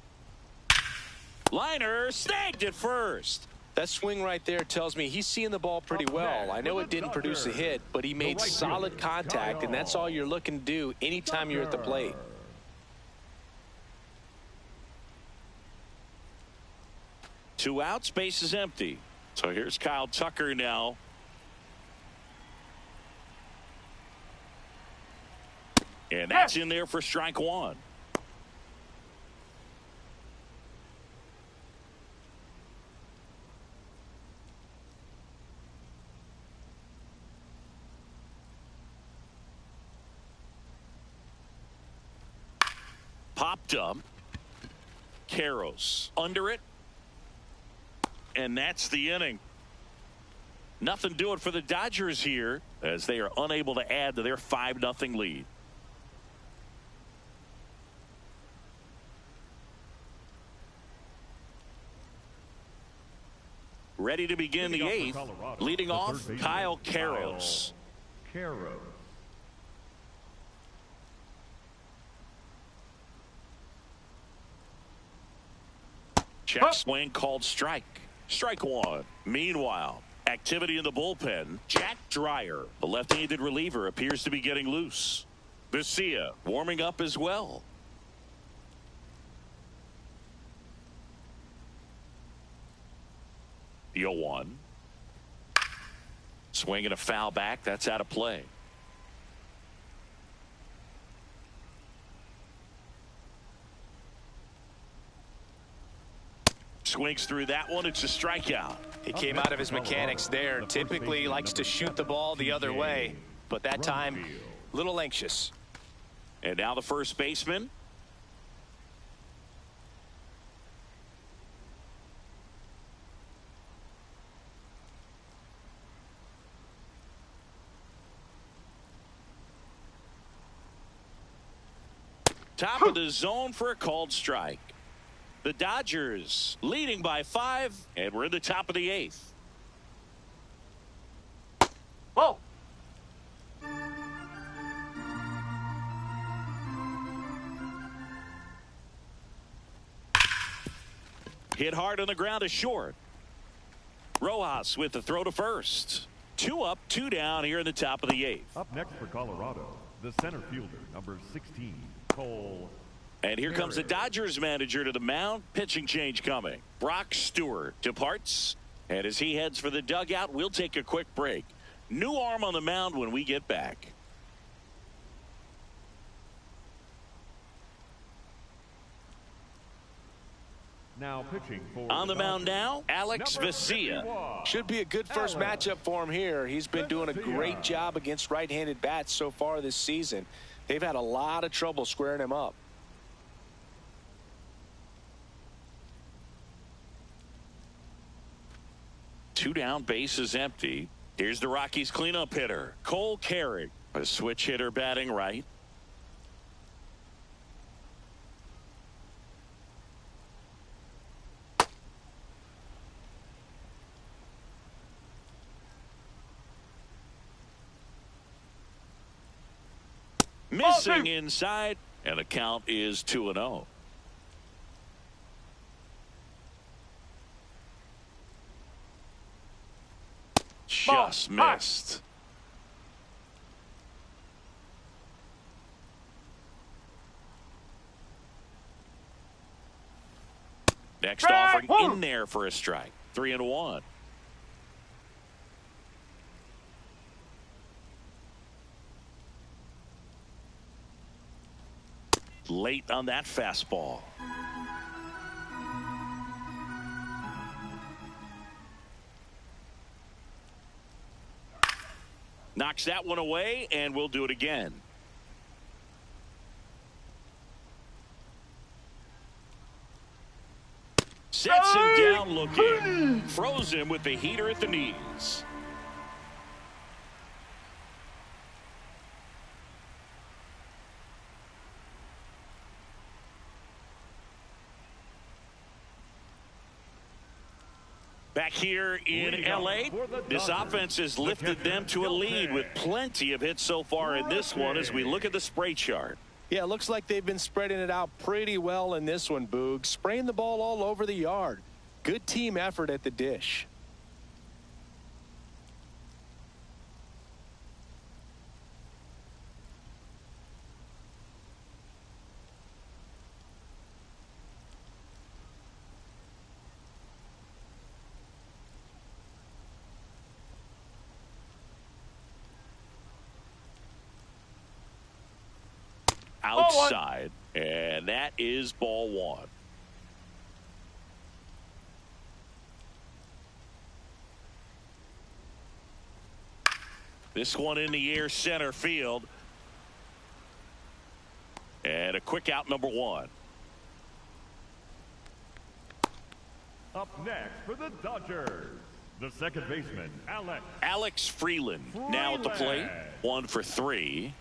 Liner snagged at first. That swing right there tells me he's seeing the ball pretty well. I know it didn't produce a hit, but he made solid contact, and that's all you're looking to do anytime you're at the plate. Two outs, base is empty. So here's Kyle Tucker now. And that's in there for strike one. Popped up. Caros under it. And that's the inning. Nothing doing for the Dodgers here as they are unable to add to their 5-0 lead. Ready to begin the eighth. Leading off, Kyle Caros. Check swing called strike. Strike one. Meanwhile, activity in the bullpen. Jack Dreyer, the left-handed reliever, appears to be getting loose. Vesia warming up as well. The 0-1. Swing and a foul back. That's out of play. Swings through that one. It's a strikeout. He came out of his mechanics there. Typically likes to shoot the ball the other way, but that time a little anxious. And now the first baseman. Top of the zone for a called strike. The Dodgers leading by 5, and we're in the top of the 8th. Whoa. Hit hard on the ground is short. Rojas with the throw to first. 2 up, 2 down here in the top of the 8th. Up next for Colorado, the center fielder, number 16, Cole. And here comes the Dodgers manager to the mound. Pitching change coming. Brock Stewart departs. And as he heads for the dugout, we'll take a quick break. New arm on the mound when we get back. Now pitching for on the mound now, Alex Vesia. Should be a good first matchup for him here. He's been doing a great job against right-handed bats so far this season. They've had a lot of trouble squaring him up. Two down, base is empty. Here's the Rockies cleanup hitter, Cole Carrick, a switch hitter batting right. Missing inside, and the count is 2-0. Just missed. Next offering in there for a strike. 3-1. Late on that fastball. Knocks that one away, and we'll do it again. Sets him down looking. Throws him with the heater at the knees. Back here in L.A., this offense has lifted them to a lead with plenty of hits so far in this one as we look at the spray chart. Yeah, it looks like they've been spreading it out pretty well in this one, Boog. Spraying the ball all over the yard. Good team effort at the dish. Outside, and that is ball one. This one in the air center field. And a quick out, number one. Up next for the Dodgers, the second baseman, Alex Freeland. Now at the plate, 1 for 3.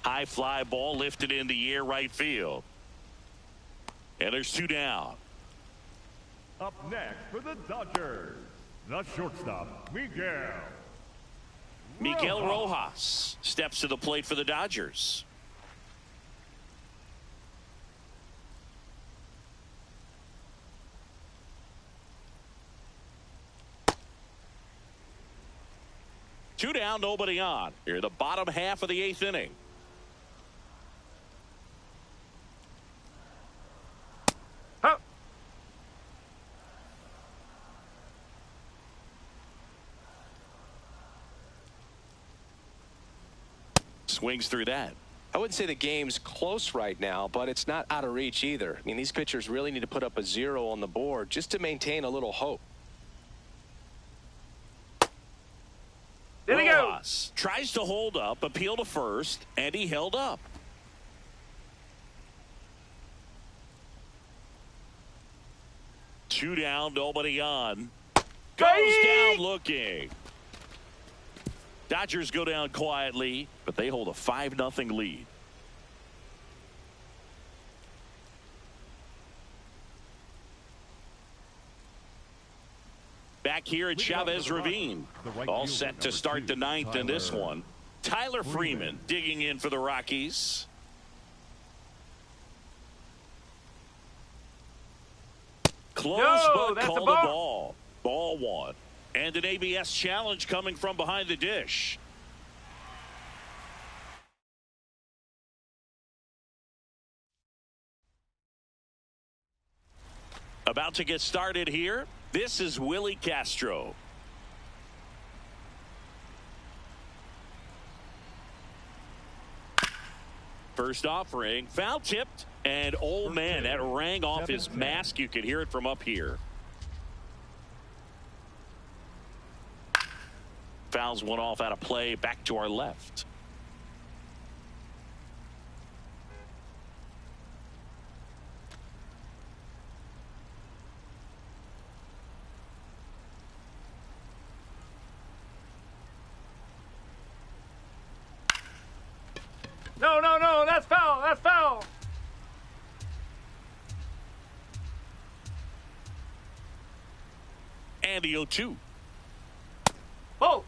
High fly ball lifted in the air right field. And there's 2 down. Up next for the Dodgers, the shortstop, Miguel Rojas steps to the plate for the Dodgers. Two down, nobody on. Here, the bottom half of the 8th inning. Swings through that. I wouldn't say the game's close right now, but it's not out of reach either. I mean, these pitchers really need to put up a 0 on the board just to maintain a little hope. There we go. Rojas tries to hold up, appeal to first, and he held up. Two down, nobody on. Goes down looking. Dodgers go down quietly, but they hold a 5-0 lead. Back here at Chavez Ravine. All set to start the 9th in this one. Tyler Freeman digging in for the Rockies. Close, but call the ball. Ball one. And an ABS challenge coming from behind the dish. About to get started here. This is Willie Castro. First offering, foul tipped, and oh man, that rang off his mask. You could hear it from up here. Fouls one off out of play, back to our left. No, no, no, that's foul, that's foul. And the 0-2. Oh.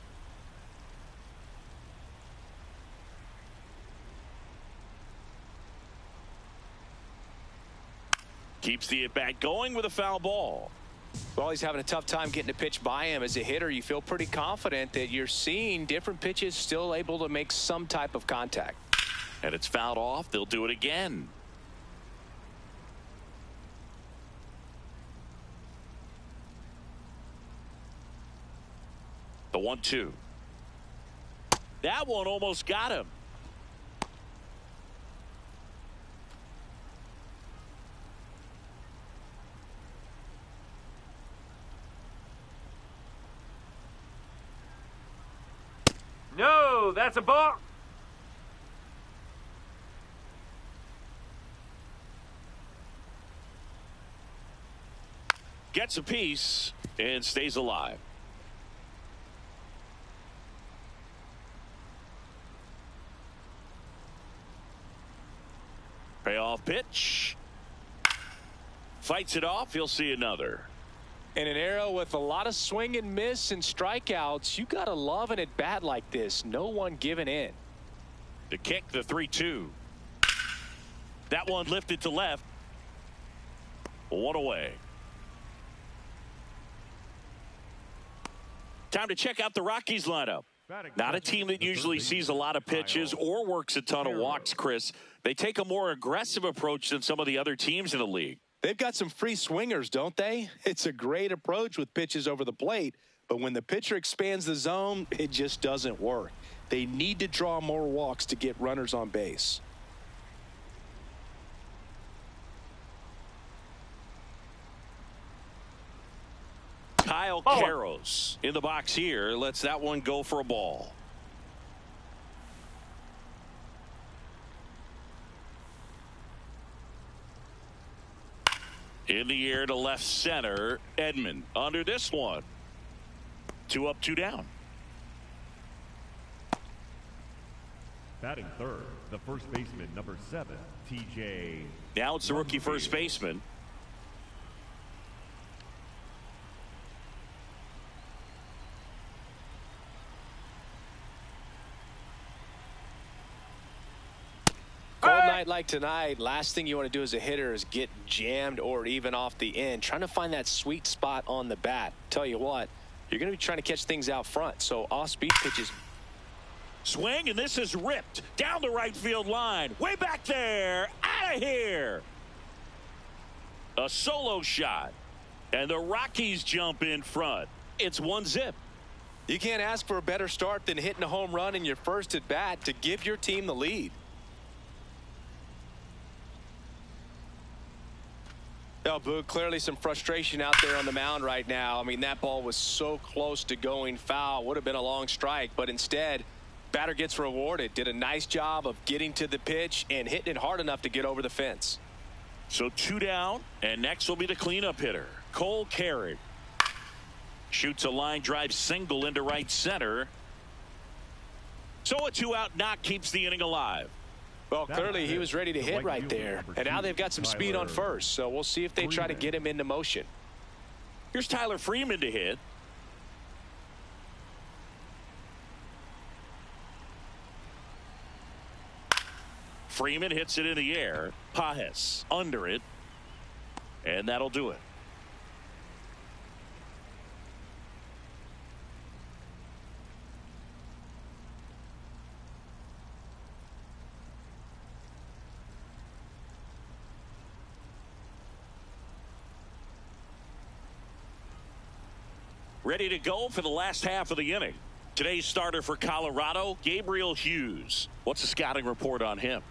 Keeps the at-bat going with a foul ball. Well, he's having a tough time getting a pitch by him. As a hitter, you feel pretty confident that you're seeing different pitches still able to make some type of contact. And it's fouled off. They'll do it again. The 1-2. That one almost got him. go. That's a ball. Gets a piece and stays alive. Payoff pitch. Fights it off. He'll see another. In an era with a lot of swing and miss and strikeouts, you got to love an at-bat like this. No one giving in. The kick, the 3-2. That one lifted to left. One away. Time to check out the Rockies lineup. Not a team that usually sees a lot of pitches or works a ton of walks, Chris. They take a more aggressive approach than some of the other teams in the league. They've got some free swingers, don't they? It's a great approach with pitches over the plate, but when the pitcher expands the zone, it just doesn't work. They need to draw more walks to get runners on base. Kyle Caros in the box here lets that one go for a ball. In the air to left center. Edman under this one. 2 up, 2 down. Batting third, the first baseman, number 7, TJ. Now it's the rookie first baseman. Cold night like tonight, last thing you want to do as a hitter is get jammed or even off the end. Trying to find that sweet spot on the bat. Tell you what, you're going to be trying to catch things out front. So off-speed pitches. Swing, and this is ripped down the right field line. Way back there. Out of here. A solo shot. And the Rockies jump in front. It's 1-0. You can't ask for a better start than hitting a home run in your first at bat to give your team the lead. Oh, Boo, clearly some frustration out there on the mound right now. I mean, that ball was so close to going foul. Would have been a long strike, but instead, batter gets rewarded. Did a nice job of getting to the pitch and hitting it hard enough to get over the fence. So 2 down, and next will be the cleanup hitter, Cole Carrick. Shoots a line drive single into right center. So a 2-out knock keeps the inning alive. Well, clearly he was ready to hit right there. And now they've got some speed on first. So we'll see if they try to get him into motion. Here's Tyler Freeman to hit. Freeman hits it in the air. Pajes under it. And that'll do it. Ready to go for the last half of the inning. Today's starter for Colorado, Gabriel Hughes. What's the scouting report on him?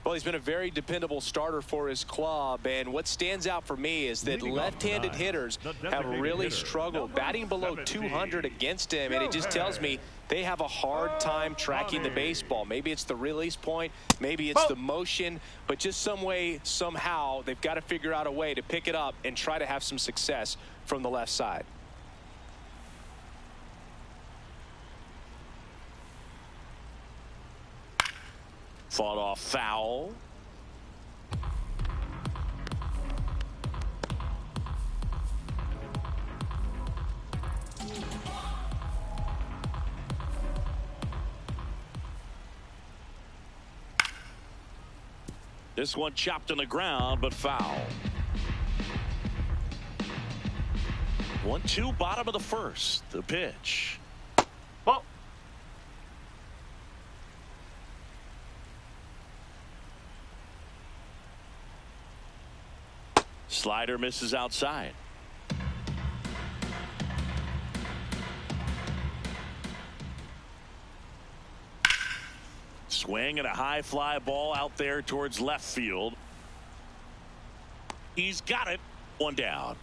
Well, he's been a very dependable starter for his club, and what stands out for me is that left-handed hitters have really struggled, batting below 200 against him, and it just tells me they have a hard time tracking the baseball. Maybe it's the release point, maybe it's the motion, but just some way, somehow, they've got to figure out a way to pick it up and try to have some success from the left side. Fought off foul. This one chopped on the ground, but foul. 1-2, bottom of the first. The pitch. Ball. Slider misses outside. Swing and a high fly ball out there towards left field. He's got it. One down.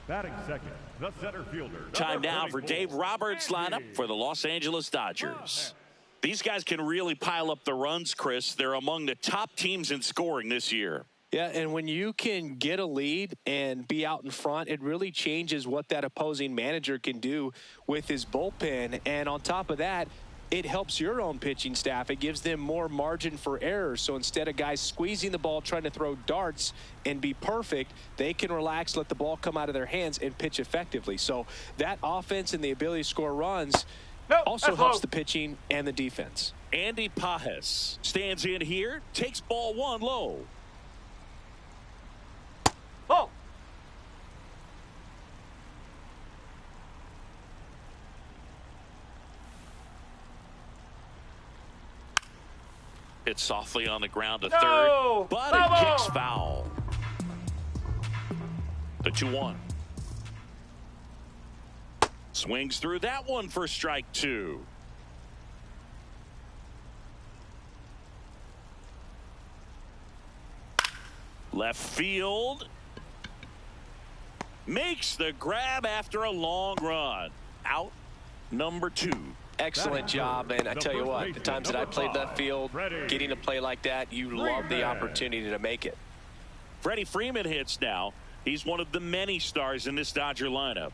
Batting second, the center fielder. Time now for Dave Roberts' lineup for the Los Angeles Dodgers. These guys can really pile up the runs, Chris. They're among the top teams in scoring this year. Yeah, and when you can get a lead and be out in front, it really changes what that opposing manager can do with his bullpen. And on top of that, it helps your own pitching staff. It gives them more margin for error. So instead of guys squeezing the ball, trying to throw darts and be perfect, they can relax, let the ball come out of their hands, and pitch effectively. So that offense and the ability to score runs also helps the pitching and the defense. Andy Pajes stands in here, takes ball one low. Oh! Hit softly on the ground to No! third, but Bravo! it kicks foul. The 2-1. Swings through that one for strike two. Left field. Makes the grab after a long run. Out number 2. Excellent job, and I tell you what, the times that I played left field, getting a play like that, you love the opportunity to make it. Freddie Freeman hits now. He's one of the many stars in this Dodger lineup.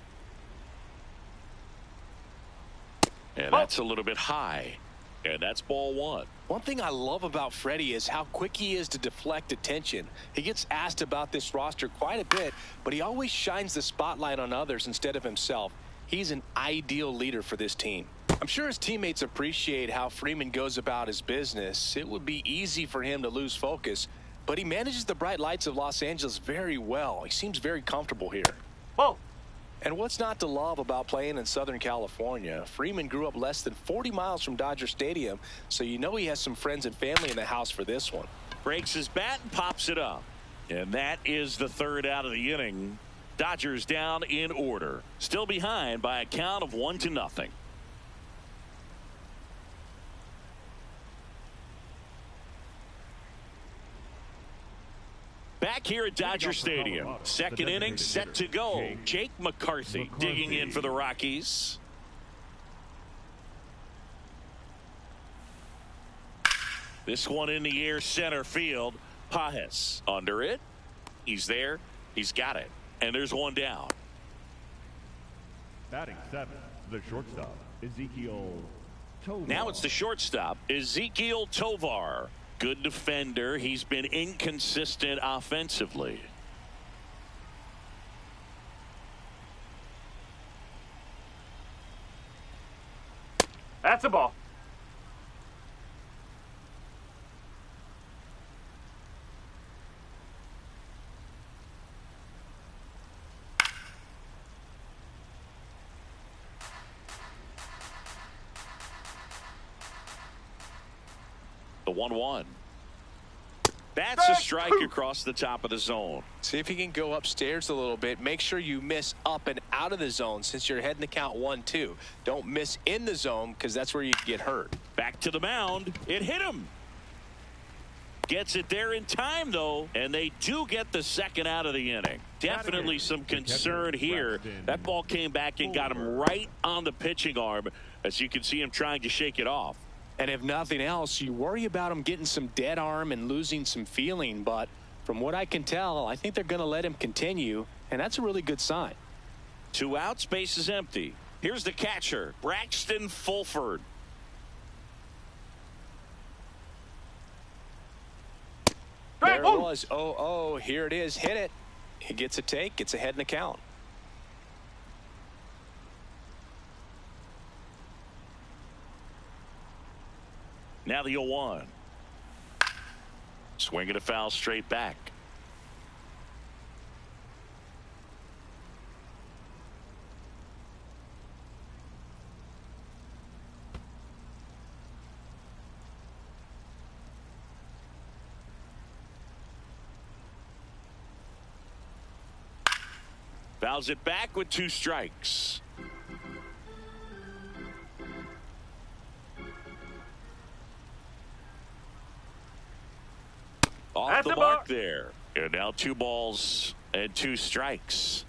And that's a little bit high. And that's ball one. One thing I love about Freddie is how quick he is to deflect attention. He gets asked about this roster quite a bit, but he always shines the spotlight on others instead of himself. He's an ideal leader for this team. I'm sure his teammates appreciate how Freeman goes about his business. It would be easy for him to lose focus, but he manages the bright lights of Los Angeles very well. He seems very comfortable here. Oh! And what's not to love about playing in Southern California? Freeman grew up less than 40 miles from Dodger Stadium, so you know he has some friends and family in the house for this one. Breaks his bat and pops it up. And that is the third out of the inning. Dodgers down in order. Still behind by a count of 1-0. Back here at Dodger Stadium. Second inning set to go. Jake McCarthy digging in for the Rockies. This one in the air center field. Pajes under it. He's there. He's got it. And there's one down. Batting 7, the shortstop, Ezekiel Tovar. Now it's the shortstop, Ezekiel Tovar. Good defender. He's been inconsistent offensively. That's a ball. The 1-1. That's a strike across the top of the zone. See if you can go upstairs a little bit. Make sure you miss up and out of the zone since you're heading to count 1-2. Don't miss in the zone because that's where you get hurt. Back to the mound. It hit him. Gets it there in time, though, and they do get the second out of the inning. Definitely some concern here. That ball came back and got him right on the pitching arm, as you can see him trying to shake it off. And if nothing else, you worry about him getting some dead arm and losing some feeling. But from what I can tell, I think they're going to let him continue, and that's a really good sign. 2 outs, base is empty. Here's the catcher, Braxton Fulford. There it was. Oh, here it is. Hit it. He gets a take, gets ahead in the count. Now the 0-1. Swinging a foul straight back. Fouls it back with 2 strikes. Off the mark there. And now 2 balls and 2 strikes.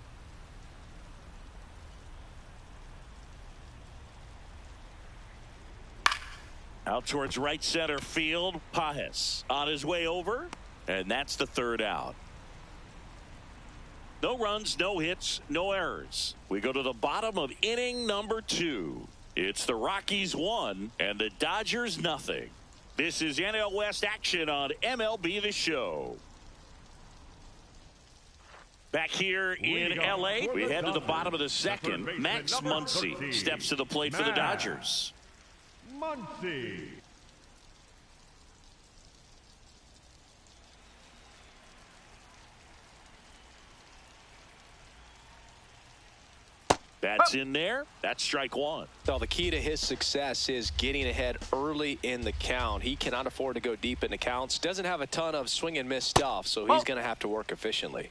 Out towards right center field. Pajes on his way over. And that's the third out. No runs, no hits, no errors. We go to the bottom of inning number 2. It's the Rockies 1 and the Dodgers nothing. This is NL West action on MLB The Show. Back here in L.A., we head to the bottom of the second. Max Muncy steps to the plate for the Dodgers. Muncy. That's in there. That's strike one. Well, the key to his success is getting ahead early in the count. He cannot afford to go deep in the counts. Doesn't have a ton of swing and miss stuff, so he's going to have to work efficiently.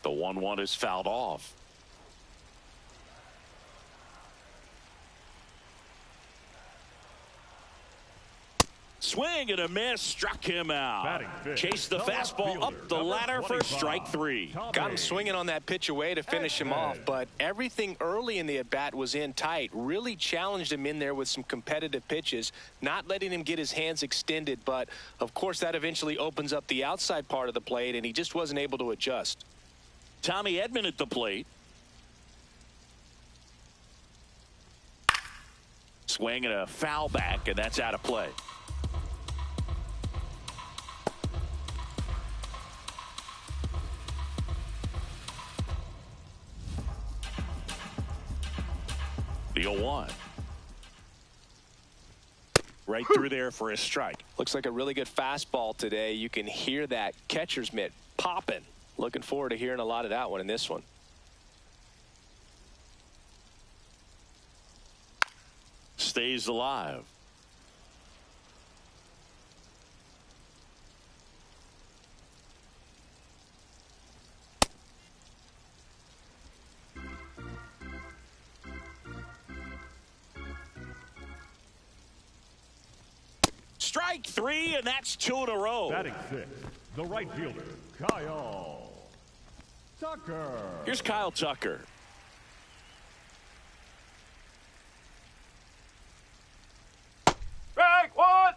The 1-1 is fouled off. Swing and a miss, struck him out. Chased the fastball up the ladder for strike 3. Got him swinging on that pitch away to finish him off, but everything early in the at-bat was in tight. Really challenged him in there with some competitive pitches, not letting him get his hands extended, but of course that eventually opens up the outside part of the plate, and he just wasn't able to adjust. Tommy Edman at the plate. Swing and a foul back, and that's out of play. The 0-1. Right through there for a strike. Looks like a really good fastball today. You can hear that catcher's mitt popping. Looking forward to hearing a lot of that one in this one. Stays alive. Strike 3, and that's 2 in a row. Batting 6, the right fielder, Kyle Tucker. Here's Kyle Tucker. Strike 1.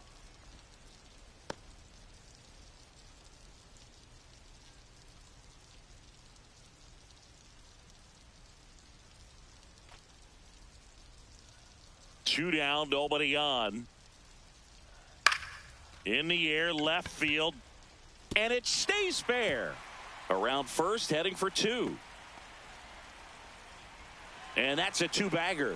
Two down, nobody on. In the air, left field, and it stays fair. Around first, heading for 2. And that's a 2-bagger.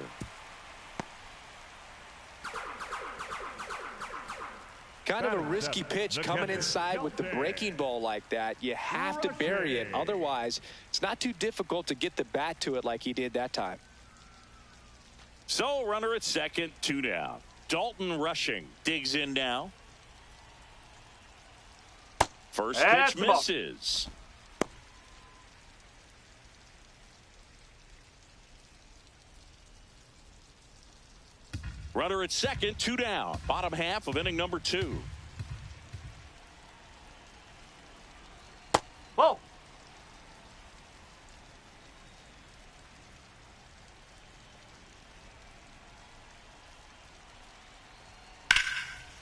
Kind of a risky pitch coming inside with the breaking ball like that. You have to bury it. Otherwise, it's not too difficult to get the bat to it like he did that time. So, runner at second, 2 down. Dalton Rushing digs in now. First pitch misses. Runner at second, 2 down. Bottom half of inning number 2. Whoa.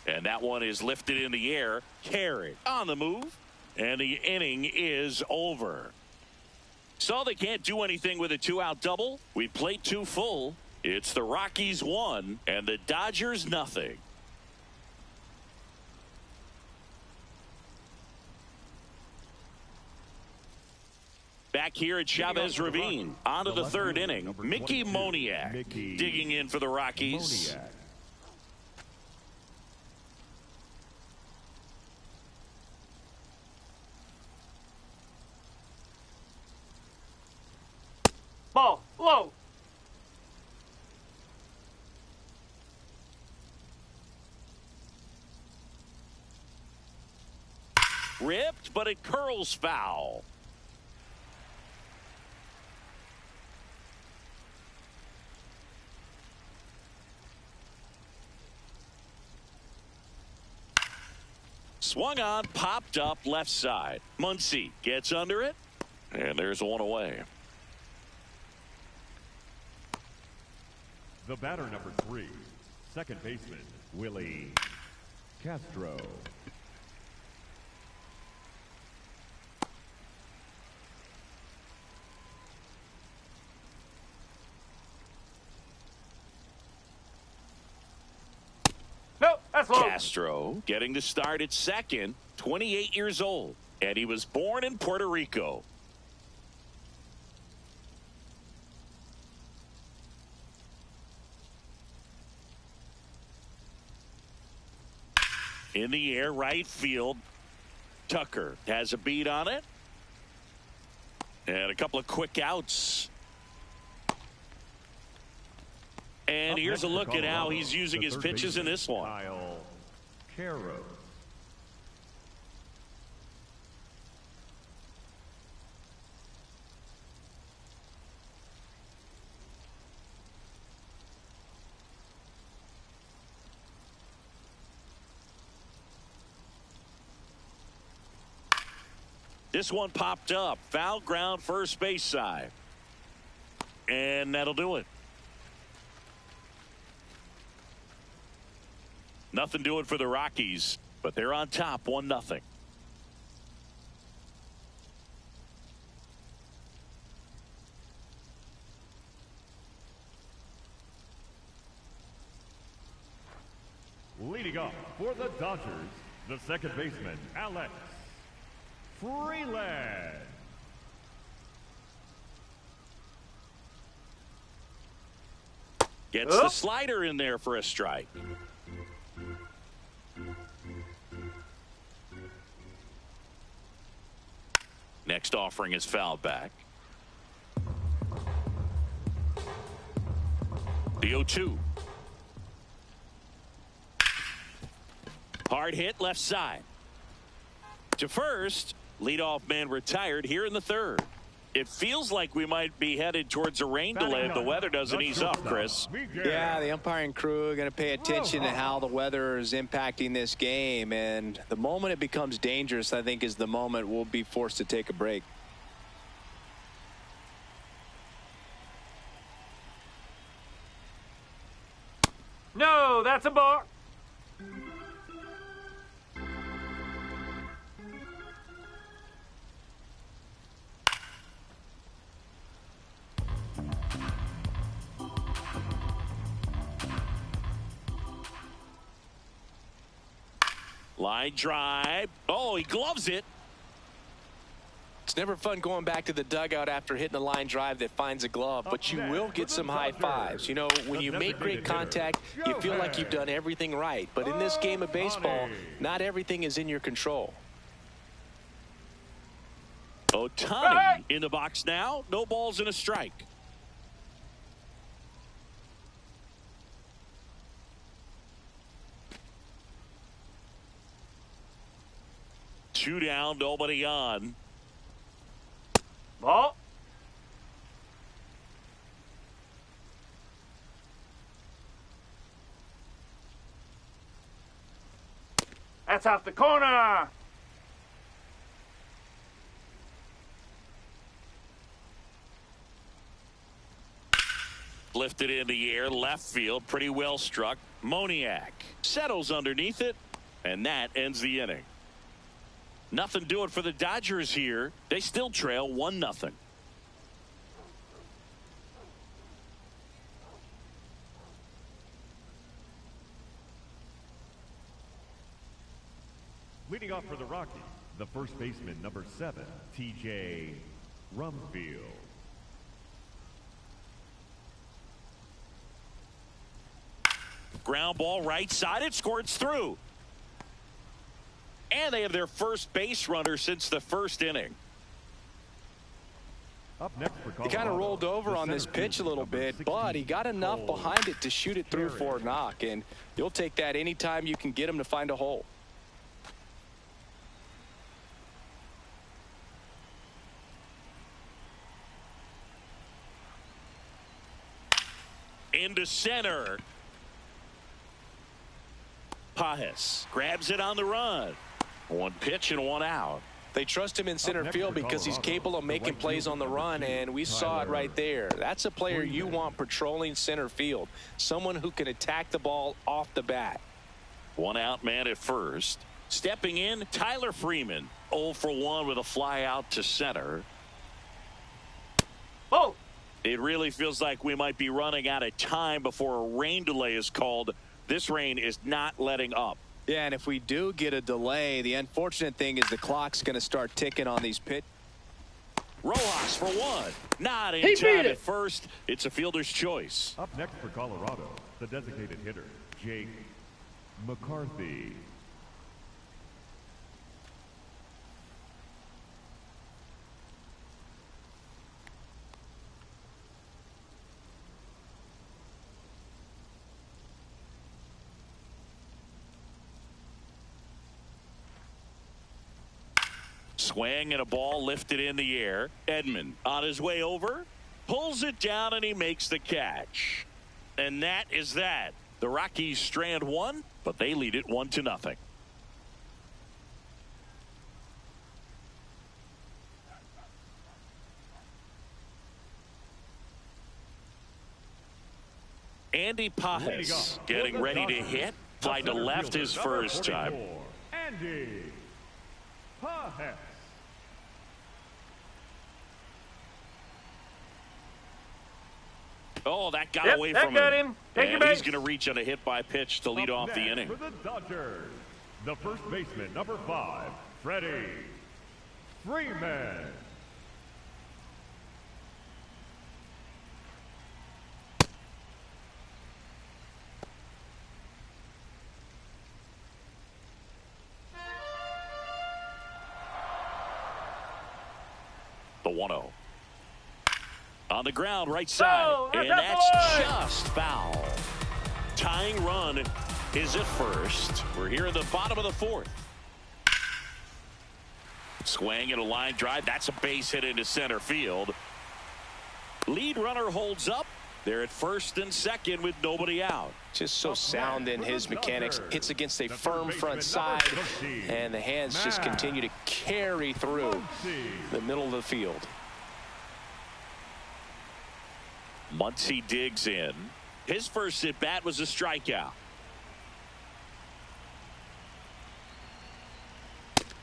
And that one is lifted in the air, carried on the move, and the inning is over. So they can't do anything with a 2-out double. We played 2 full. It's the Rockies 1 and the Dodgers nothing. Back here at Chavez Ravine, on to the third inning. Mickey Moniak digging in for the Rockies. Ball low. Ripped, but it curls foul. Swung on, popped up left side. Muncy gets under it, and there's one away. The batter number 3, second baseman, Willie Castro. Nope, that's low. Castro getting the start at second, 28 years old, and he was born in Puerto Rico. In the air, right field. Tucker has a beat on it. And a couple of quick outs. And here's a look at how he's using his pitches in this one. Kyle Caro. This one popped up. Foul ground, first base side. And that'll do it. Nothing doing for the Rockies, but they're on top 1-0. Leading off for the Dodgers, the second baseman, Alex Freeland. Gets the slider in there for a strike. Next offering is fouled back. The 0-2. Hard hit left side. To first. Leadoff man retired here in the third. It feels like we might be headed towards a rain delay if the weather doesn't ease up, Chris. Yeah, the umpiring crew are going to pay attention to how the weather is impacting this game. And the moment it becomes dangerous, I think, is the moment we'll be forced to take a break. No, that's a balk. Line drive. Oh, he gloves it. It's never fun going back to the dugout after hitting a line drive that finds a glove, but you will get some high fives. You know, when you make great contact, you feel like you've done everything right. But in this game of baseball, not everything is in your control. Ohtani in the box now. No balls and a strike. Two down, nobody on. Ball. That's off the corner. Lifted in the air, left field, pretty well struck. Moniak settles underneath it, and that ends the inning. Nothing doing for the Dodgers here. They still trail 1-0. Leading off for the Rockies, the first baseman, number 7, T.J. Rumfield. Ground ball right side. It squirts through. And they have their first base runner since the first inning. Up next for He kind of rolled over on this pitch a little bit, but he got enough behind it to shoot it through for a knock. And you'll take that anytime you can get him to find a hole. Into center. Pajes grabs it on the run. One pitch and one out. They trust him in center field because he's capable of making plays on the run, and we saw it right there. That's a player you want patrolling center field, someone who can attack the ball off the bat. One out man at first. Stepping in, Tyler Freeman. 0 for 1 with a fly out to center. Oh! It really feels like we might be running out of time before a rain delay is called. This rain is not letting up. Yeah, and if we do get a delay, the unfortunate thing is the clock's going to start ticking on these pitch. Rojas for one. Not in time at first. It's a fielder's choice. Up next for Colorado, the designated hitter, Jake McCarthy. Swing and a ball lifted in the air. Edman on his way over, pulls it down, and he makes the catch. And that is that. The Rockies strand one, but they lead it 1-0. Andy Pajes getting ready to hit. Fly to left his first time. Andy Pajes. Oh, that got away from him. Take your And he's base. going to reach on a hit by pitch to lead off the inning. For the Dodgers, the first baseman, number 5, Freddie Freeman. The 1-0. On the ground, right side. Oh, and that's that's just foul. Tying run is at first. We're here in the bottom of the fourth. Swing and a line drive. That's a base hit into center field. Lead runner holds up. They're at first and second with nobody out. Just so sound in his mechanics. Hits against a firm front side, and the hands just continue to carry through the middle of the field. Muncy digs in. His first at bat was a strikeout.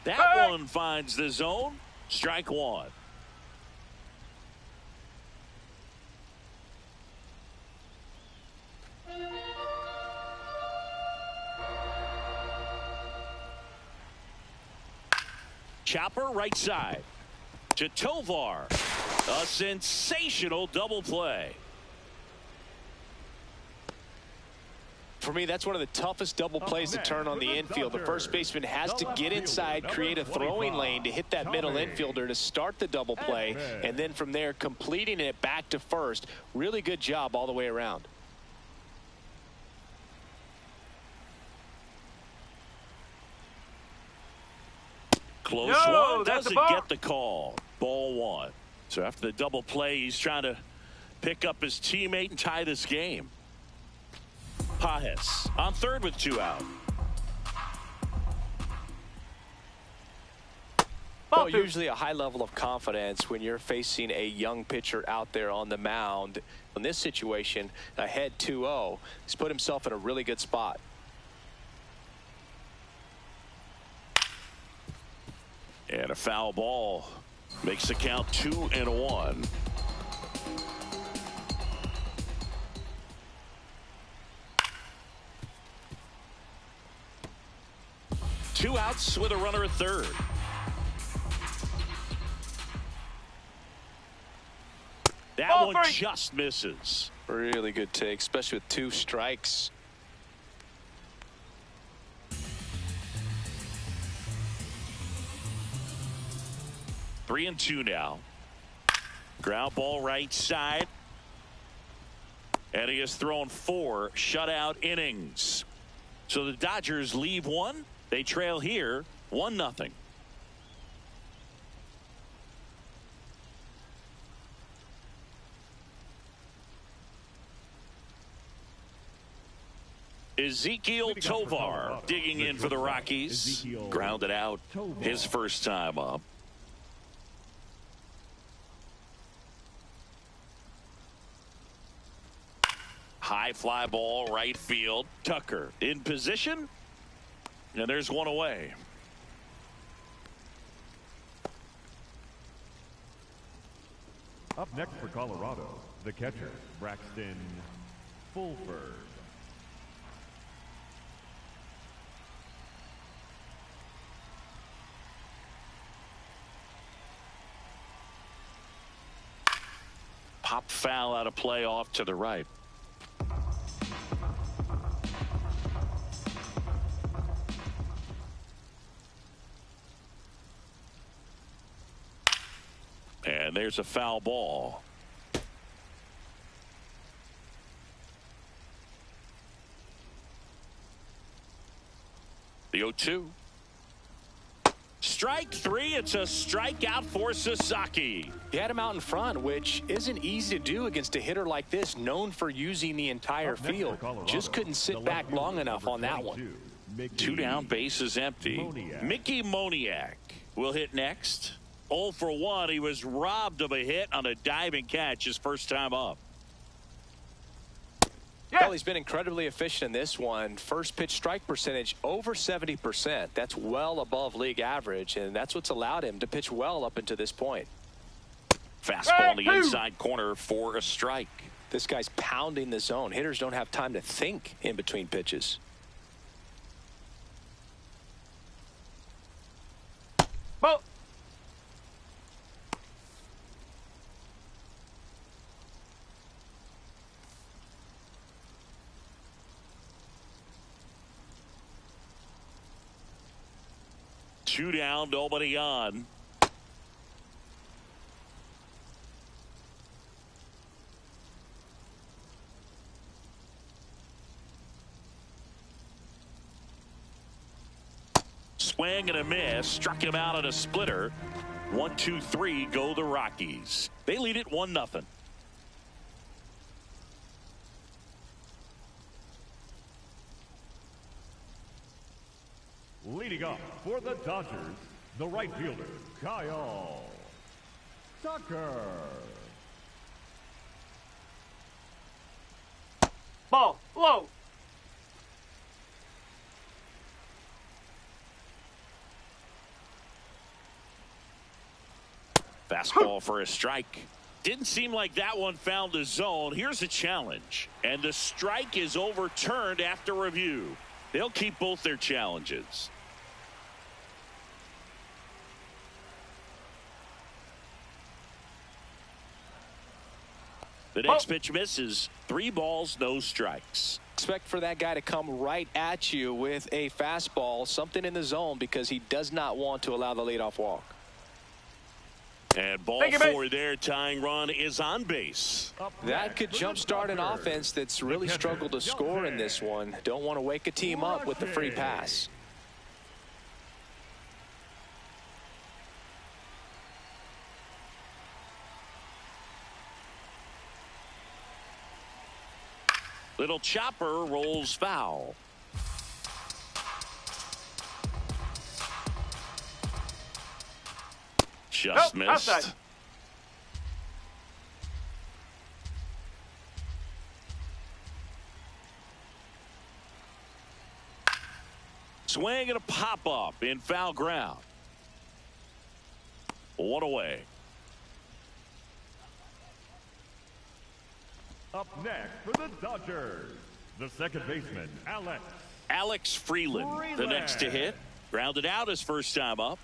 That one finds the zone. Strike one. Chopper right side to Tovar. A sensational double play. For me, that's one of the toughest double plays to turn on the infield. The first baseman has to get inside, create a throwing lane to hit that middle infielder to start the double play, and then from there completing it back to first. Really good job all the way around. Close No, one. that's a Doesn't ball. get the call. Ball one. So after the double play, he's trying to pick up his teammate and tie this game. Pajes on third with 2 out. Well, usually a high level of confidence when you're facing a young pitcher out there on the mound. In this situation, ahead 2-0, he's put himself in a really good spot. And a foul ball makes the count 2-1. Two outs with a runner at third. That Ball one three. just misses. Really good take, especially with 2 strikes. Three and 2 now. Ground ball right side. And he has thrown 4 shutout innings. So the Dodgers leave one. They trail here 1-0. Ezekiel Tovar digging in for the Rockies. Grounded out his first time up. High fly ball, right field. Tucker in position. And there's one away. Up next for Colorado, the catcher, Braxton Fulford. Pop foul out of play off to the right. And there's a foul ball. The 0-2. Strike three. It's a strikeout for Sasaki. He had him out in front, which isn't easy to do against a hitter like this, known for using the entire field. Just couldn't sit back long enough on that one. 2 down, bases empty. Mickey Moniak will hit next. 0 for 1. He was robbed of a hit on a diving catch his first time up. Well, he's been incredibly efficient in this one. First pitch strike percentage over 70%. That's well above league average, and that's what's allowed him to pitch well up until this point. Fastball in the inside corner for a strike. This guy's pounding the zone. Hitters don't have time to think in between pitches. Ball. Two down, nobody on. Swing and a miss. Struck him out on a splitter. 1-2-3 go the Rockies. They lead it 1-0. Leading up for the Dodgers, the right fielder, Kyle Tucker. Ball. Low. Fastball for a strike. Didn't seem like that one found the zone. Here's a challenge. And the strike is overturned after review. They'll keep both their challenges. The next pitch misses. 3 balls, no strikes. Expect for that guy to come right at you with a fastball, something in the zone, because he does not want to allow the leadoff walk. And ball 4 there. Tying run is on base. That could jumpstart an offense that's really struggled to score in this one. Don't want to wake a team up with the free pass. Little chopper rolls foul. Just missed. Outside. Swing and a pop up in foul ground. 1 away. Up next for the Dodgers, the second baseman, Alex Freeland, the next to hit. Grounded out his first time up.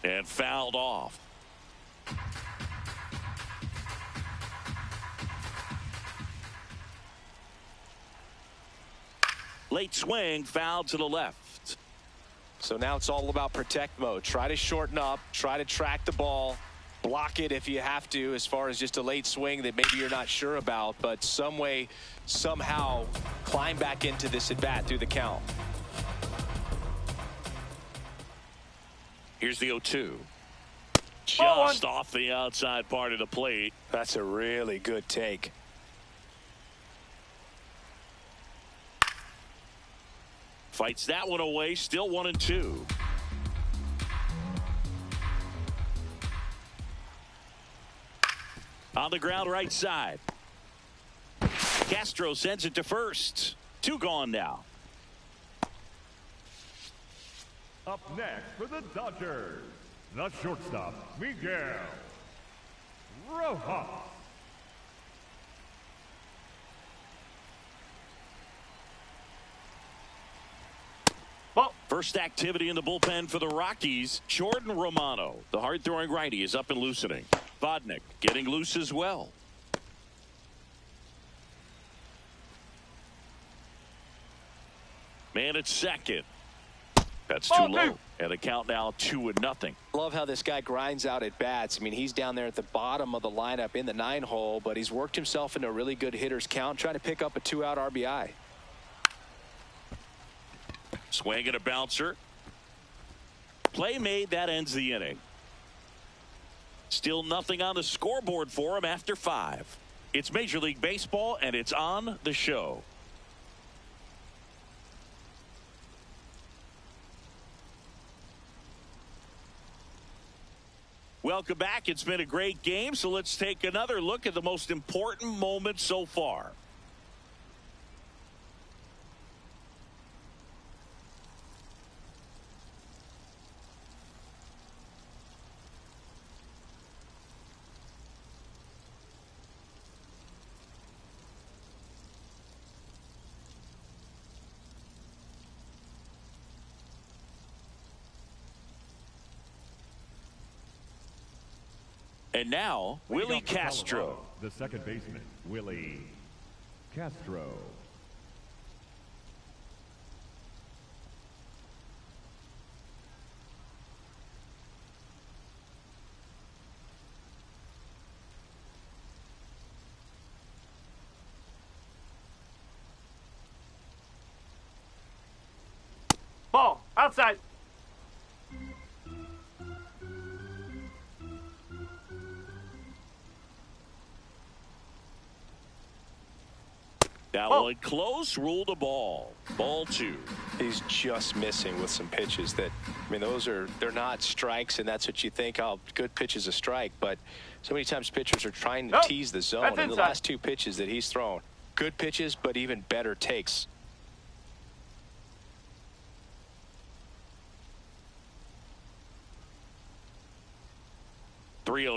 And fouled off. Late swing, fouled to the left. So now it's all about protect mode. Try to shorten up, try to track the ball, block it if you have to, as far as just a late swing that maybe you're not sure about, but some way, somehow climb back into this at bat through the count. Here's the 0-2. Just off the outside part of the plate. That's a really good take. Fights that one away. Still 1-2. On the ground right side. Castro sends it to first. 2 gone now. Up next for the Dodgers, the shortstop, Miguel Rojas. First activity in the bullpen for the Rockies. Jordan Romano, the hard-throwing righty, is up and loosening. Vodnik getting loose as well. Man at second. That's too low. And the count now 2-0. Love how this guy grinds out at bats. I mean, he's down there at the bottom of the lineup in the 9-hole, but he's worked himself into a really good hitter's count, trying to pick up a 2-out RBI. Swing and a bouncer. Play made. That ends the inning. Still nothing on the scoreboard for him after 5. It's Major League Baseball, and it's on the show. Welcome back. It's been a great game, so let's take another look at the most important moment so far. And now, Willie Castro. The second baseman, Willie Castro. Ball. Outside. That one close, ruled a ball. Ball 2. He's just missing with some pitches that, I mean, they're not strikes, and that's what you think, oh, good pitch is a strike, but so many times pitchers are trying to tease the zone, and the last 2 pitches that he's thrown, good pitches, but even better takes.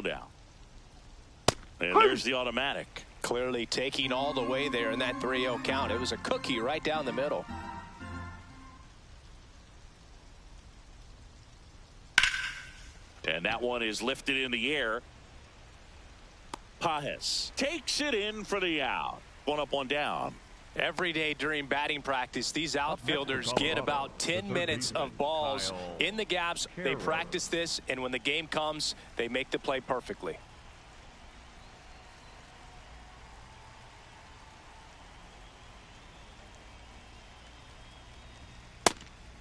Down. And there's the automatic. Clearly taking all the way there in that 3-0 count. It was a cookie right down the middle. And that one is lifted in the air. Pajes takes it in for the out. 1 up, 1 down. Every day during batting practice, these outfielders get about 10 minutes of balls in the gaps. They practice this, and when the game comes, they make the play perfectly.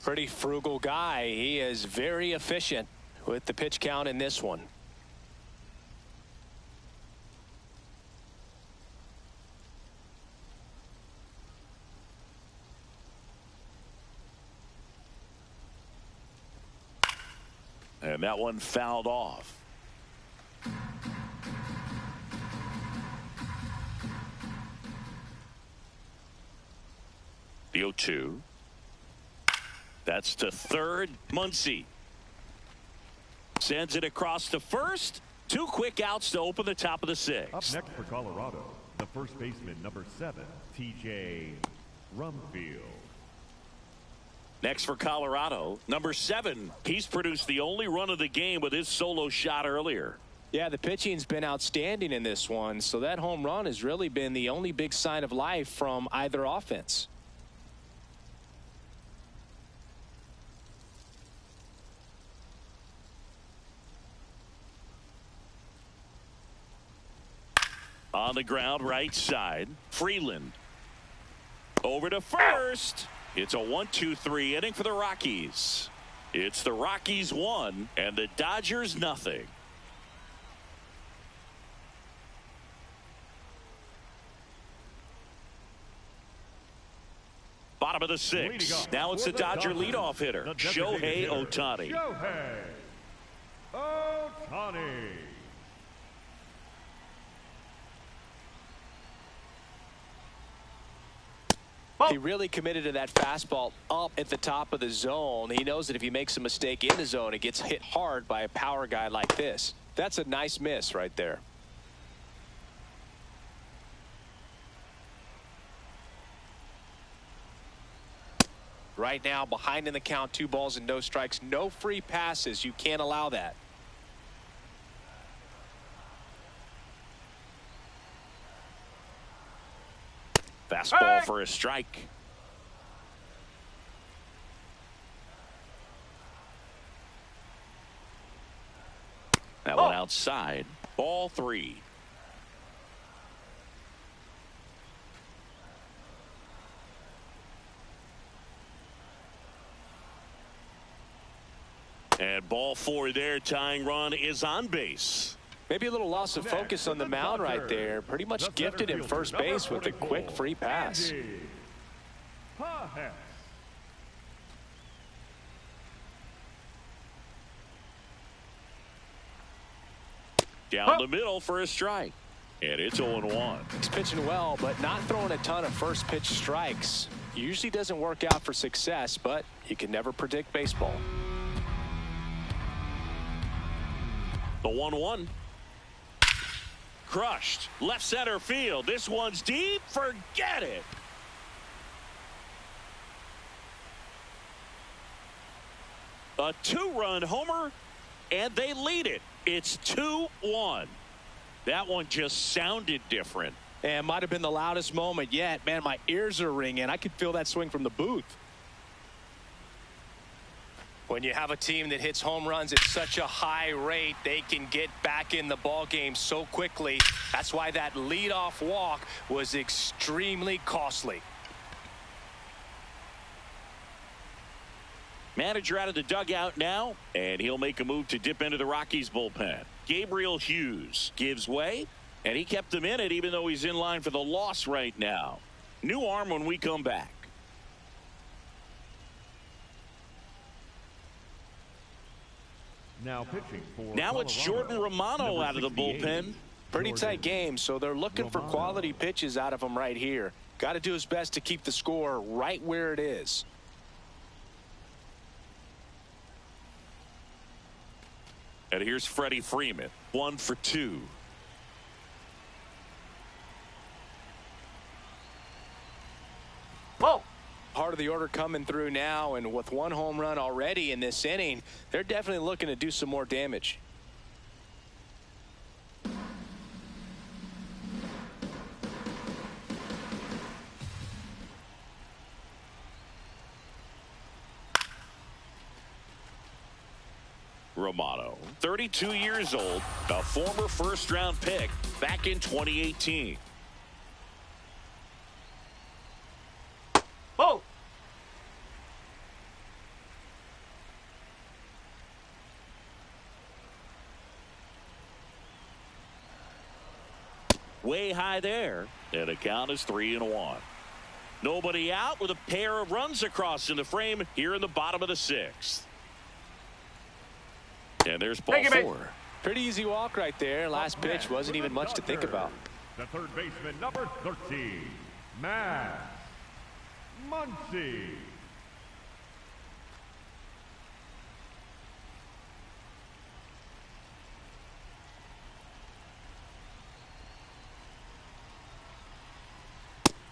Pretty frugal guy. He is very efficient with the pitch count in this one. And that one fouled off. The 0-2. That's to third. Muncy sends it across to first. 2 quick outs to open the top of the 6th. Up next for Colorado, the first baseman, number 7, TJ Rumfield. Next for Colorado, number 7. He's produced the only run of the game with his solo shot earlier. Yeah, the pitching's been outstanding in this one, so that home run has really been the only big sign of life from either offense. On the ground right side, Freeland over to first. It's a 1-2-3 inning for the Rockies. It's the Rockies 1 and the Dodgers nothing. of the sixth. Now it's the Dodger leadoff hitter, Shohei Ohtani. Shohei Ohtani. He really committed to that fastball up at the top of the zone. He knows that if he makes a mistake in the zone, it gets hit hard by a power guy like this. That's a nice miss right there. Right now, behind in the count, 2 balls and no strikes. No free passes. You can't allow that. Fastball for a strike. That one outside. Ball 3. And ball 4 there. Tying run is on base. Maybe a little loss of focus on the mound right there. Pretty much gifted him first base with a quick free pass. Down the middle for a strike. And it's 0-1. He's pitching well, but not throwing a ton of first pitch strikes. Usually doesn't work out for success, but you can never predict baseball. The 1-1. Crushed. Left center field. This one's deep. Forget it. A 2-run homer, and they lead it. It's 2-1. That one just sounded different. And might have been the loudest moment yet. Man, my ears are ringing. I could feel that swing from the booth. When you have a team that hits home runs at such a high rate, they can get back in the ball game so quickly. That's why that leadoff walk was extremely costly. Manager out of the dugout now, and he'll make a move to dip into the Rockies bullpen. Gabriel Hughes gives way, and he kept him in it even though he's in line for the loss right now. New arm when we come back. Now pitching for Now it's Jordan Romano out of the bullpen. Pretty tight game, so they're looking for quality pitches out of him right here. Got to do his best to keep the score right where it is. And here's Freddie Freeman, 1 for 2. Whoa. Part of the order coming through now, and with 1 home run already in this inning, they're definitely looking to do some more damage. Romano, 32 years old, a former first-round pick back in 2018. Whoa. Way high there, and the count is 3-1. Nobody out with a pair of runs across in the frame here in the bottom of the 6th. And there's ball 4. Pretty easy walk right there. Last pitch wasn't even much to think about. The third baseman, number 13, Matt Muncy.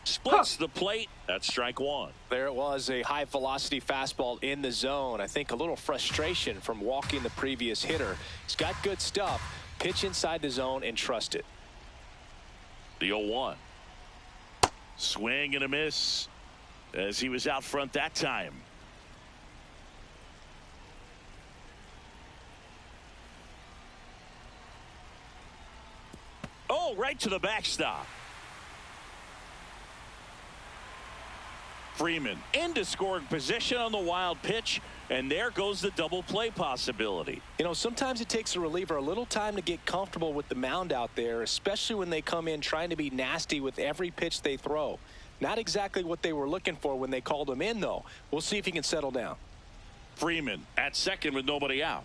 Splits the plate. That's strike 1. There it was, a high velocity fastball in the zone. I think a little frustration from walking the previous hitter. He's got good stuff. Pitch inside the zone and trust it. The 0-1. Swing and a miss as he was out front that time. Oh, right to the backstop. Freeman into scoring position on the wild pitch, and there goes the double play possibility. You know, sometimes it takes a reliever a little time to get comfortable with the mound out there, especially when they come in trying to be nasty with every pitch they throw. Not exactly what they were looking for when they called him in, though. We'll see if he can settle down. Freeman at second with nobody out.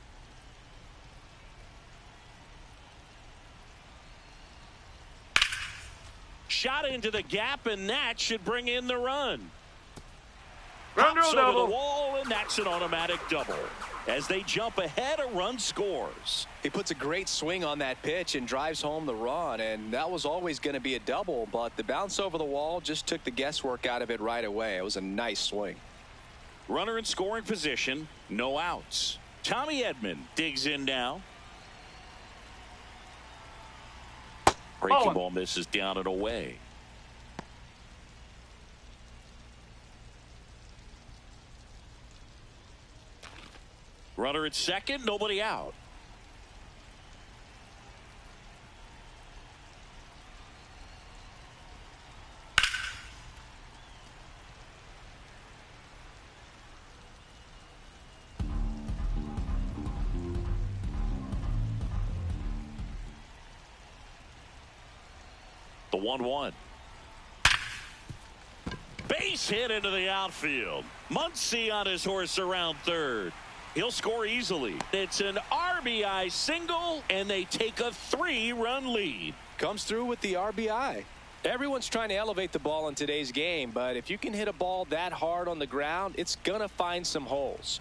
Shot into the gap, and that should bring in the run. Run Pops rule over the double. wall, and that's an automatic double. As they jump ahead, a run scores. He puts a great swing on that pitch and drives home the run, and that was always going to be a double, but the bounce over the wall just took the guesswork out of it right away. It was a nice swing. Runner in scoring position, no outs. Tommy Edman digs in now. Breaking ball misses down and away. Runner at second, nobody out. The 1-1. Base hit into the outfield. Muncy on his horse around third. He'll score easily. It's an RBI single, and they take a 3-run lead. Comes through with the RBI. Everyone's trying to elevate the ball in today's game, but if you can hit a ball that hard on the ground, it's going to find some holes.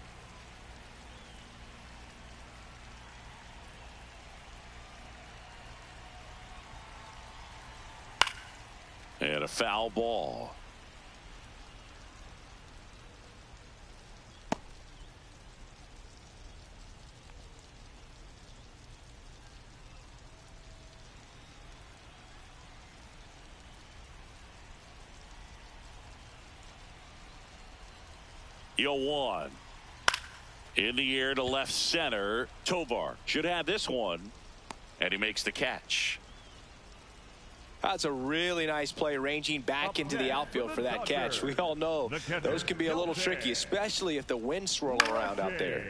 And a foul ball. Yo, one. In the air to left center. Tovar should have this one. And he makes the catch. That's a really nice play, ranging back into the outfield for that catch. We all know those can be a little tricky, especially if the wind's swirling around out there.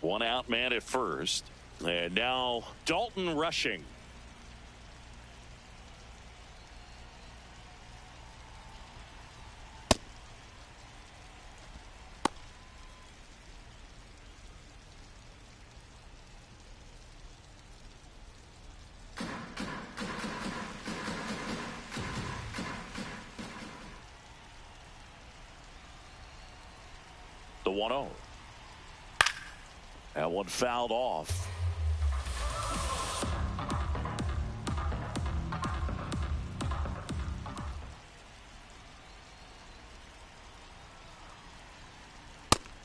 One out man at first. And now Dalton rushing. The 1-0. That one fouled off.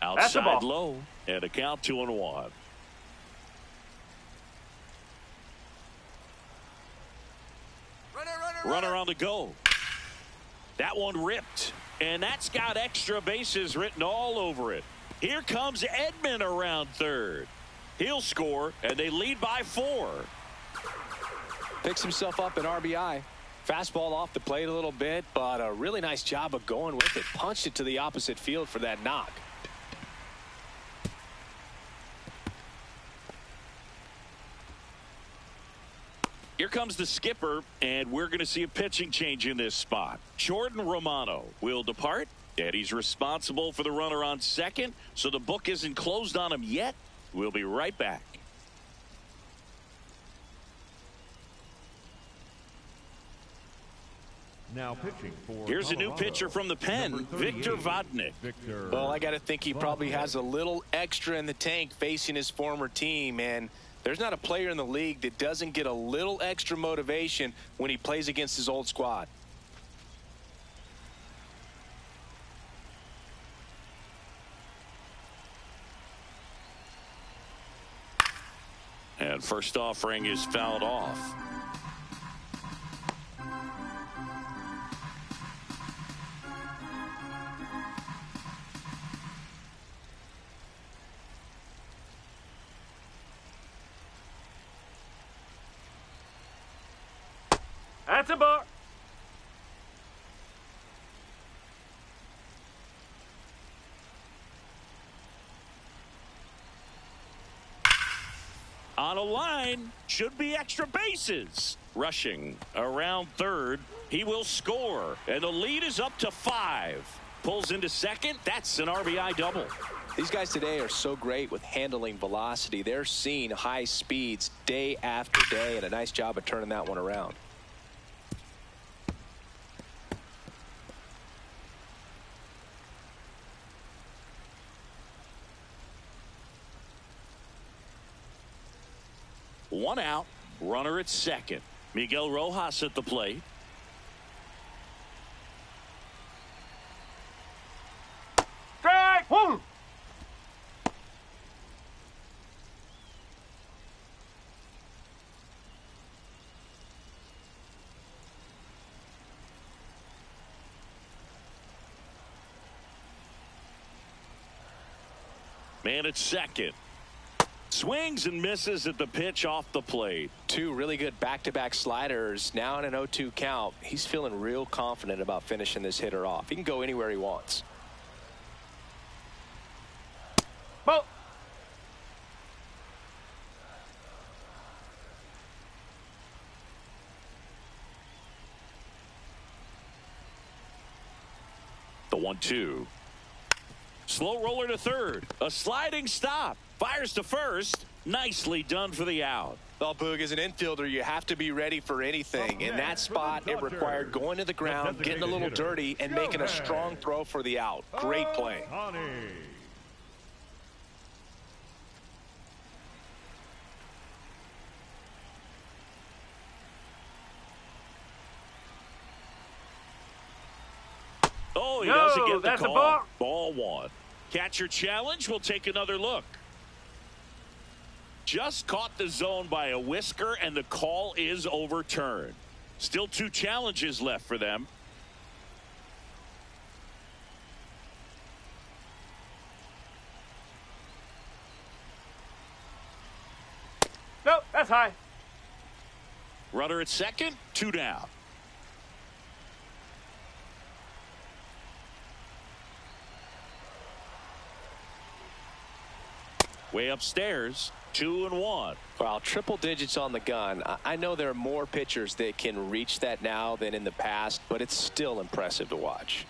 Outside low, and a count 2-1. Runner on the go. That one ripped. And that's got extra bases written all over it. Here comes Edman around third. He'll score, and they lead by 4. Picks himself up an RBI. Fastball off the plate a little bit, but a really nice job of going with it. Punched it to the opposite field for that knock. Here comes the skipper, and we're going to see a pitching change in this spot. Jordan Romano will depart, and he's responsible for the runner on second, so the book isn't closed on him yet. We'll be right back. Now pitching for Here's a new Colorado, pitcher from the pen, Victor Vodnik. Well, I got to think he probably has a little extra in the tank facing his former team, and there's not a player in the league that doesn't get a little extra motivation when he plays against his old squad. And first offering is fouled off. That's a ball. On a line, should be extra bases. Rushing around third, he will score, and the lead is up to 5. Pulls into second. That's an RBI double. These guys today are so great with handling velocity. They're seeing high speeds day after day, and a nice job of turning that one around. One out, runner at second. Miguel Rojas at the plate. Strike one. Man at second. Swings and misses at the pitch off the plate. 2 really good back-to-back sliders. Now in an 0-2 count. He's feeling real confident about finishing this hitter off. He can go anywhere he wants. Ball. The 1-2. Slow roller to third. A sliding stop. Fires to first. Nicely done for the out. Well, Boog, as an infielder, you have to be ready for anything. In that spot, it required going to the ground, getting a little dirty, and making a strong throw for the out. Great play. Oh, he No, doesn't get the that's a call. ball. Ball 1. Catcher challenge. We'll take another look. Just caught the zone by a whisker, and the call is overturned. Still 2 challenges left for them. No, that's high. Runner at second, 2 down. Way upstairs, 2-1. Well, triple digits on the gun. I know there are more pitchers that can reach that now than in the past, but it's still impressive to watch.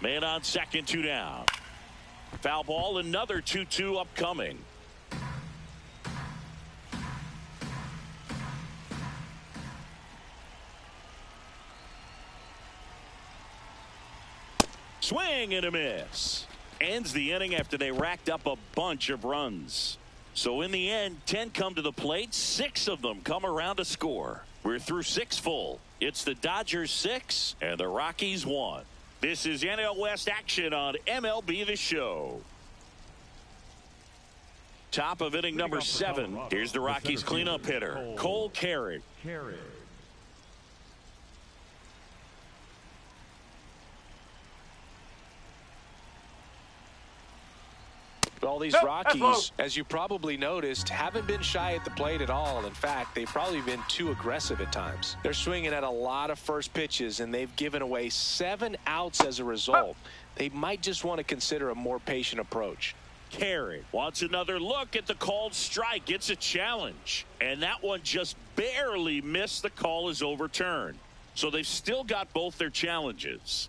Man on second, 2 down. Foul ball, another 2-2 upcoming. Swing and a miss. Ends the inning after they racked up a bunch of runs. So in the end, 10 come to the plate. 6 of them come around to score. We're through 6 full. It's the Dodgers 6 and the Rockies 1. This is NL West action on MLB The Show. Top of inning number 7. Here's the Rockies cleanup hitter, Cole Carrick. Well, these Rockies, as you probably noticed, haven't been shy at the plate at all. In fact, they've probably been too aggressive at times. They're swinging at a lot of first pitches, and they've given away 7 outs as a result. They might just want to consider a more patient approach. Carrick wants another look at the called strike. It's a challenge, and that one just barely missed. The call is overturned. So they've still got both their challenges.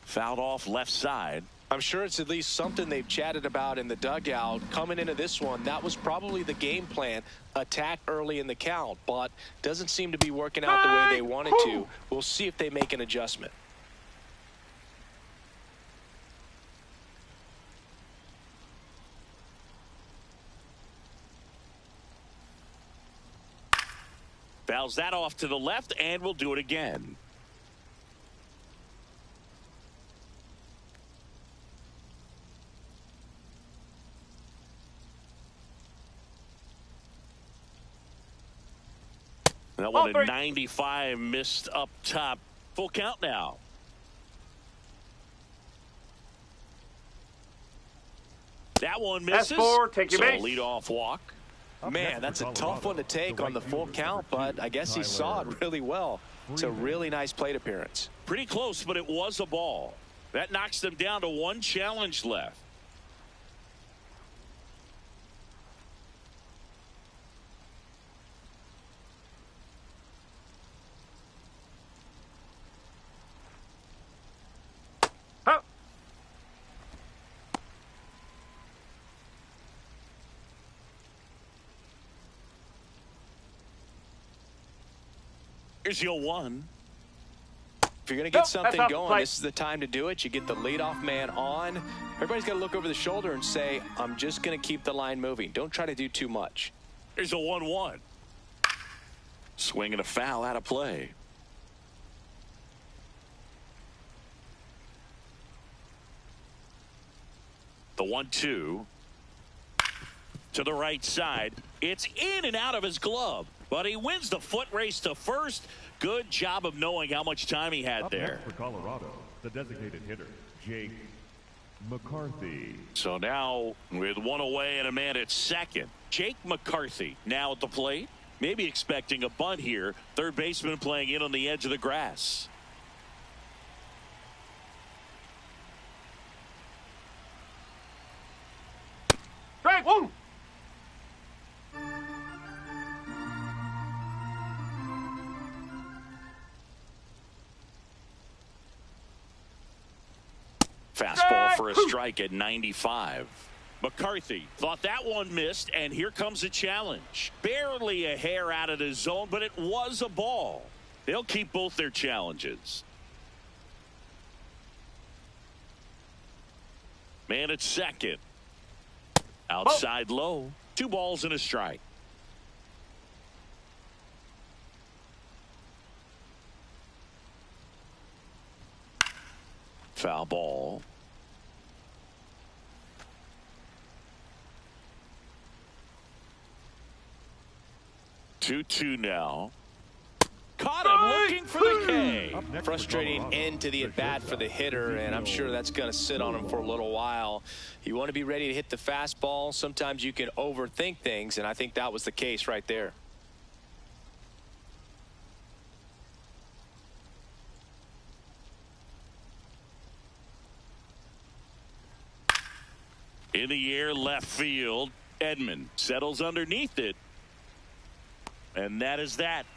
Fouled off left side. I'm sure it's at least something they've chatted about in the dugout. Coming into this one, that was probably the game plan. Attack early in the count, but doesn't seem to be working out the way they wanted to. We'll see if they make an adjustment. Fouls that off to the left, and we'll do it again. That one at 95, missed up top. Full count now. That one misses. That's 4. Take your so base. Lead off walk. Man, that's a tough one to take on the full count, but I guess he saw it really well. It's a really nice plate appearance. Pretty close, but it was a ball. That knocks them down to one challenge left. Here's your one. If you're going to get something going, this is the time to do it. You get the leadoff man on. Everybody's got to look over the shoulder and say, I'm just going to keep the line moving. Don't try to do too much. Here's a 1-1. Swing and a foul out of play. The 1-2. To the right side. It's in and out of his glove. But he wins the foot race to first. Good job of knowing how much time he had there. For Colorado, the designated hitter, Jake McCarthy. So now with one away and a man at second, Jake McCarthy now at the plate. Maybe expecting a bunt here. Third baseman playing in on the edge of the grass. Strike one. Fastball for a strike at 95. McCarthy thought that one missed, and here comes a challenge. Barely a hair out of the zone, but it was a ball. They'll keep both their challenges. Man at second. Outside low. 2 balls and a strike. Foul ball. Two now. Caught him looking for the K. Frustrating end to the at-bat for the hitter, and I'm sure that's going to sit on him for a little while. You want to be ready to hit the fastball. Sometimes you can overthink things, and I think that was the case right there. In the air, left field. Edman settles underneath it. And that is that.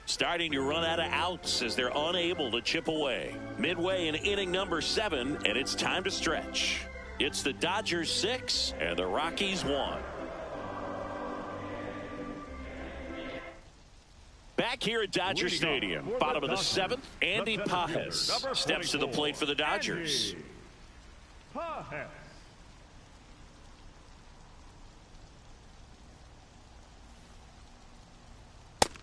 Starting to run out of outs as they're unable to chip away. Midway in inning number 7, and it's time to stretch. It's the Dodgers 6 and the Rockies 1. Back here at Dodger Stadium, bottom of the 7th, Andy Pages steps to the plate for the Dodgers.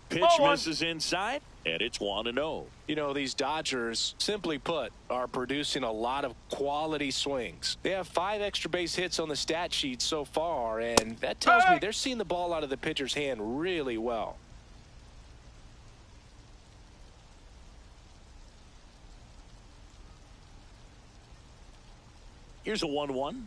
Pitch misses inside, and it's 1-0. You know, these Dodgers, simply put, are producing a lot of quality swings. They have 5 extra base hits on the stat sheet so far, and that tells me they're seeing the ball out of the pitcher's hand really well. Here's a 1-1.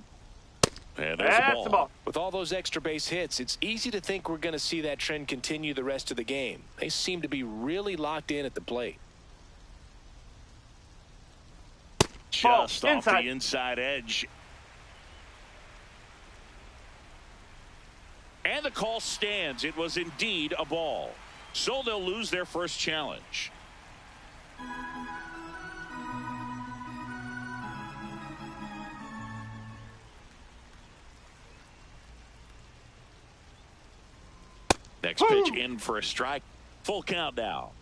And there's a ball. With all those extra base hits, it's easy to think we're going to see that trend continue the rest of the game. They seem to be really locked in at the plate. Just off the inside edge. And the call stands. It was indeed a ball. So they'll lose their first challenge. Next pitch in for a strike. Full count now.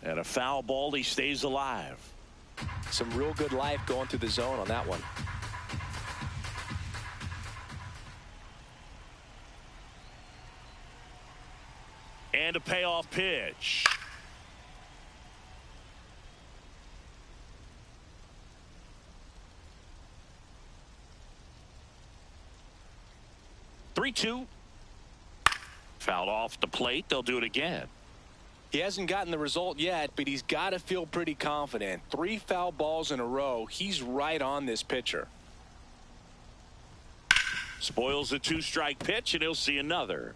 And a foul ball. He stays alive. Some real good life going through the zone on that one. And a payoff pitch. Three-two. Fouled off the plate. They'll do it again. He hasn't gotten the result yet, but he's got to feel pretty confident. 3 foul balls in a row. He's right on this pitcher. Spoils a 2-strike pitch, and he'll see another.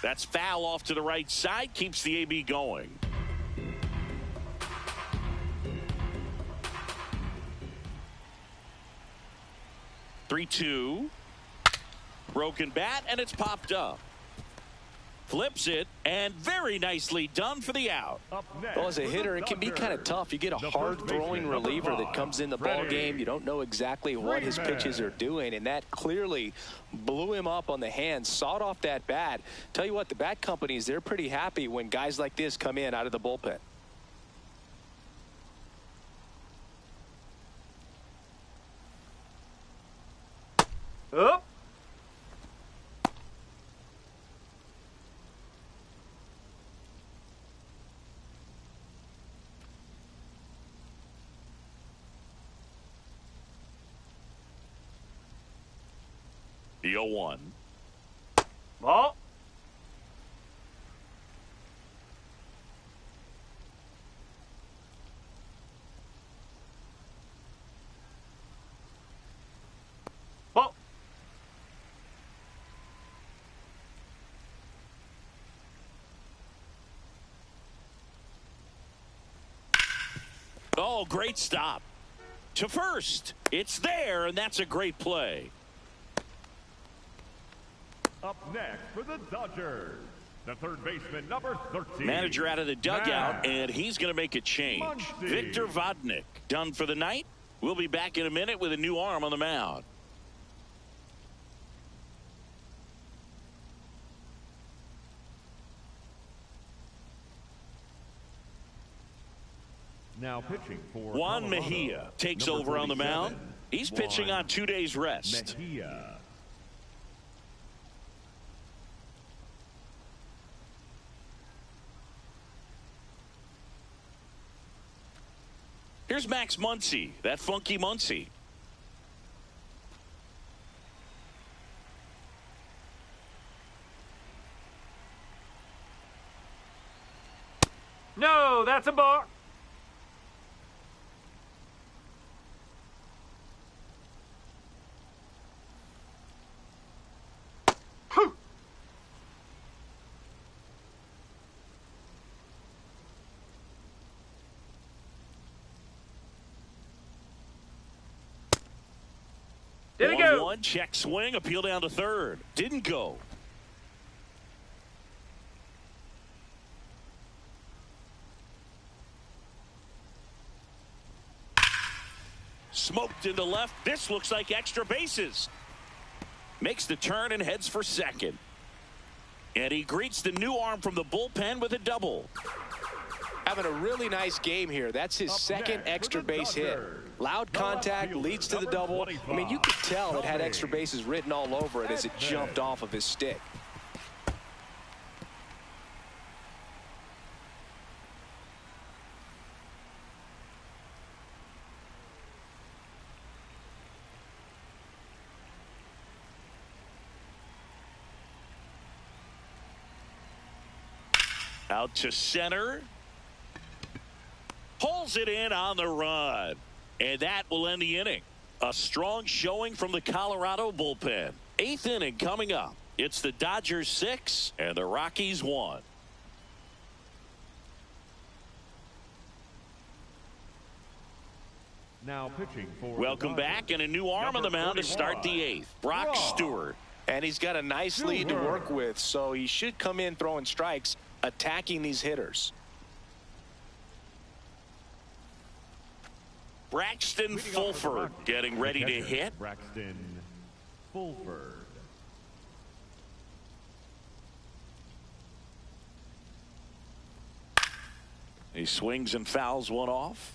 That's foul off to the right side, keeps the AB going. Three-two. Broken bat, and it's popped up. Flips it, and very nicely done for the out. Well, as a hitter, it can be kind of tough. You get a hard-throwing reliever that comes in the ball game. You don't know exactly what his pitches are doing, and that clearly blew him up on the hand, sawed off that bat. Tell you what, the bat companies, they're pretty happy when guys like this come in out of the bullpen. Up. The 0-1. Ball. Ball. Oh, great stop. To first. It's there, and that's a great play. Up next for the Dodgers, the third baseman, number 13. Manager out of the dugout, and he's going to make a change. Muncy. Victor Vodnik done for the night. We'll be back in a minute with a new arm on the mound. Now pitching for Juan Colorado, Mejia takes number over on the 47, mound. He's pitching on 2 days rest. Mejia. Here's Max Muncy, that funky Muncy. No, that's a balk. Did it go? 1-1, check swing, appeal down to third. Didn't go. Smoked into left. This looks like extra bases. Makes the turn and heads for second. And he greets the new arm from the bullpen with a double. Having a really nice game here. That's his second extra base hit. Loud contact leads to the double. I mean, you could tell it had extra bases written all over it as it jumped off of his stick. Out to center. Pulls it in on the run. And that will end the inning. A strong showing from the Colorado bullpen. 8th inning coming up. It's the Dodgers 6 and the Rockies 1. Now pitching for Welcome back, and a new arm on the mound to start the 8th. Brock Stewart. And he's got a nice lead to work with, so he should come in throwing strikes, attacking these hitters. Braxton Fulford getting ready to hit. Braxton Fulford. He swings and fouls one off.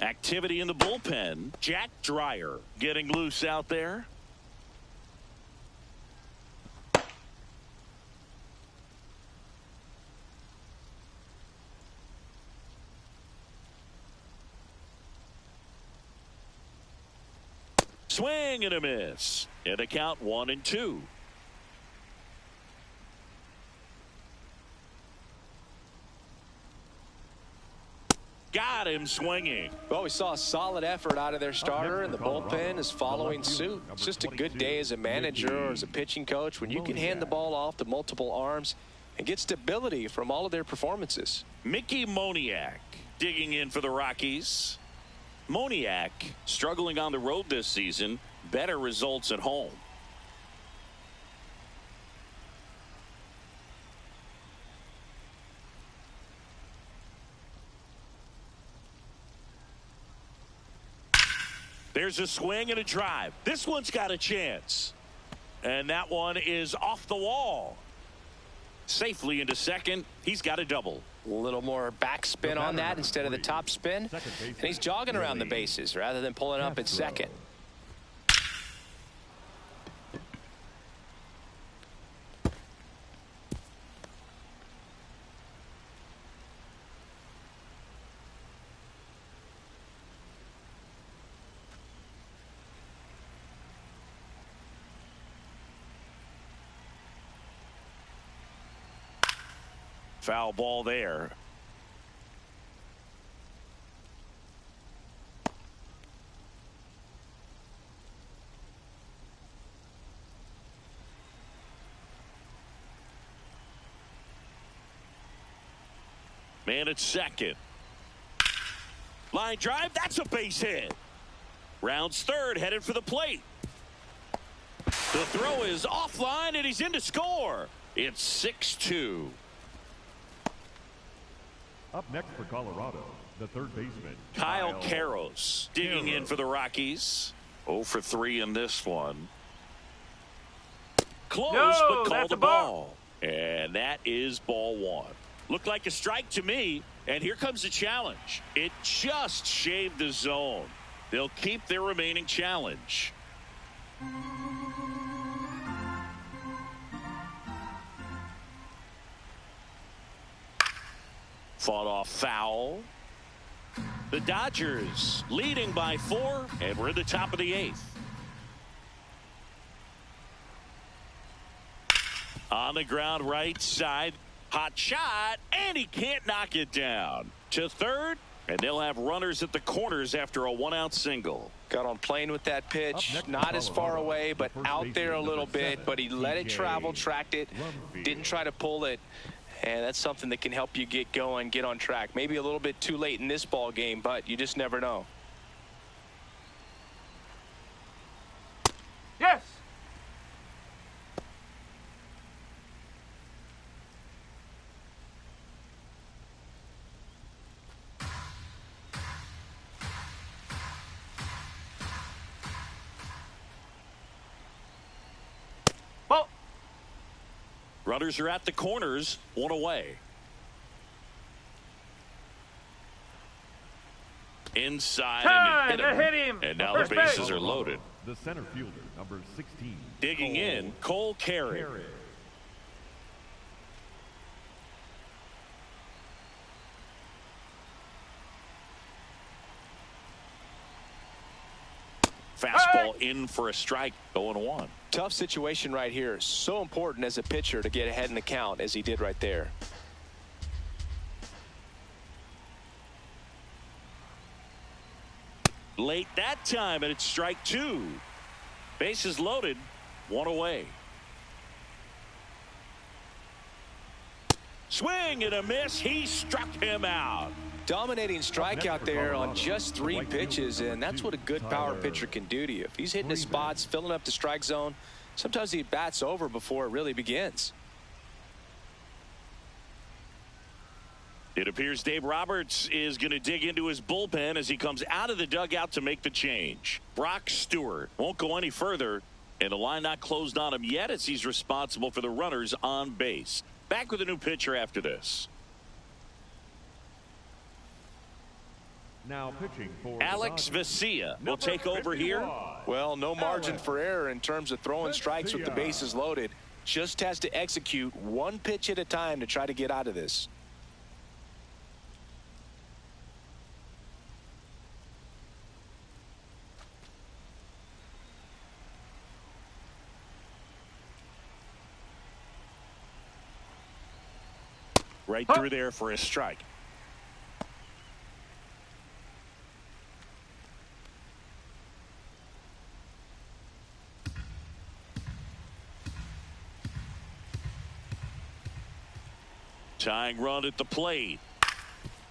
Activity in the bullpen. Jack Dreyer getting loose out there. Swing and a miss. And a count 1-2. Got him swinging. Well, we saw a solid effort out of their starter, and the bullpen is following suit. It's just a good day as a manager or as a pitching coach when you can hand the ball off to multiple arms and get stability from all of their performances. Mickey Moniak digging in for the Rockies. Moniak struggling on the road this season. Better results at home. There's a swing and a drive. This one's got a chance. And that one is off the wall. Safely into second. He's got a double. A little more backspin on that instead of the top spin. And he's jogging around the bases rather than pulling up at second. Foul ball there. Man at second. Line drive. That's a base hit. Rounds third, headed for the plate. The throw is offline, and he's in to score. It's 6-2. Up next for Colorado, the third baseman, Kyle Karros digging in for the Rockies. 0 for 3 in this one. Close, but called a ball. And that is ball one. Looked like a strike to me, and here comes the challenge. It just shaved the zone. They'll keep their remaining challenge. Fought off foul. The Dodgers leading by 4, and we're in the top of the 8th. On the ground right side. Hot shot, and he can't knock it down. To third, and they'll have runners at the corners after a 1-out single. Got on plane with that pitch. Not as far away, but out there a little bit. But he let it travel, tracked it, didn't try to pull it. And that's something that can help you get going, get on track. Maybe a little bit too late in this ball game, but you just never know. Yes. Ball. Runners are at the corners, 1 away. Inside, and hit him. And now the bases are loaded. The center fielder, number 16. Digging in, Cole Carey. Fastball in for a strike, 0-1. Tough situation right here. So important as a pitcher to get ahead in the count as he did right there. Late that time, and it's strike 2. Bases loaded, 1 away. Swing and a miss. He struck him out. Dominating strikeout there on just 3 pitches, and that's what a good power pitcher can do to you. If he's hitting his spots, filling up the strike zone, sometimes he bats over before it really begins. It appears Dave Roberts is going to dig into his bullpen as he comes out of the dugout to make the change. Brock Stewart won't go any further, and the line not closed on him yet as he's responsible for the runners on base. Back with a new pitcher after this. Now pitching for Alex Vesia will take over here. Well, no margin for error in terms of throwing strikes with the bases loaded. Just has to execute 1 pitch at a time to try to get out of this. Right through there for a strike. Tying run at the plate.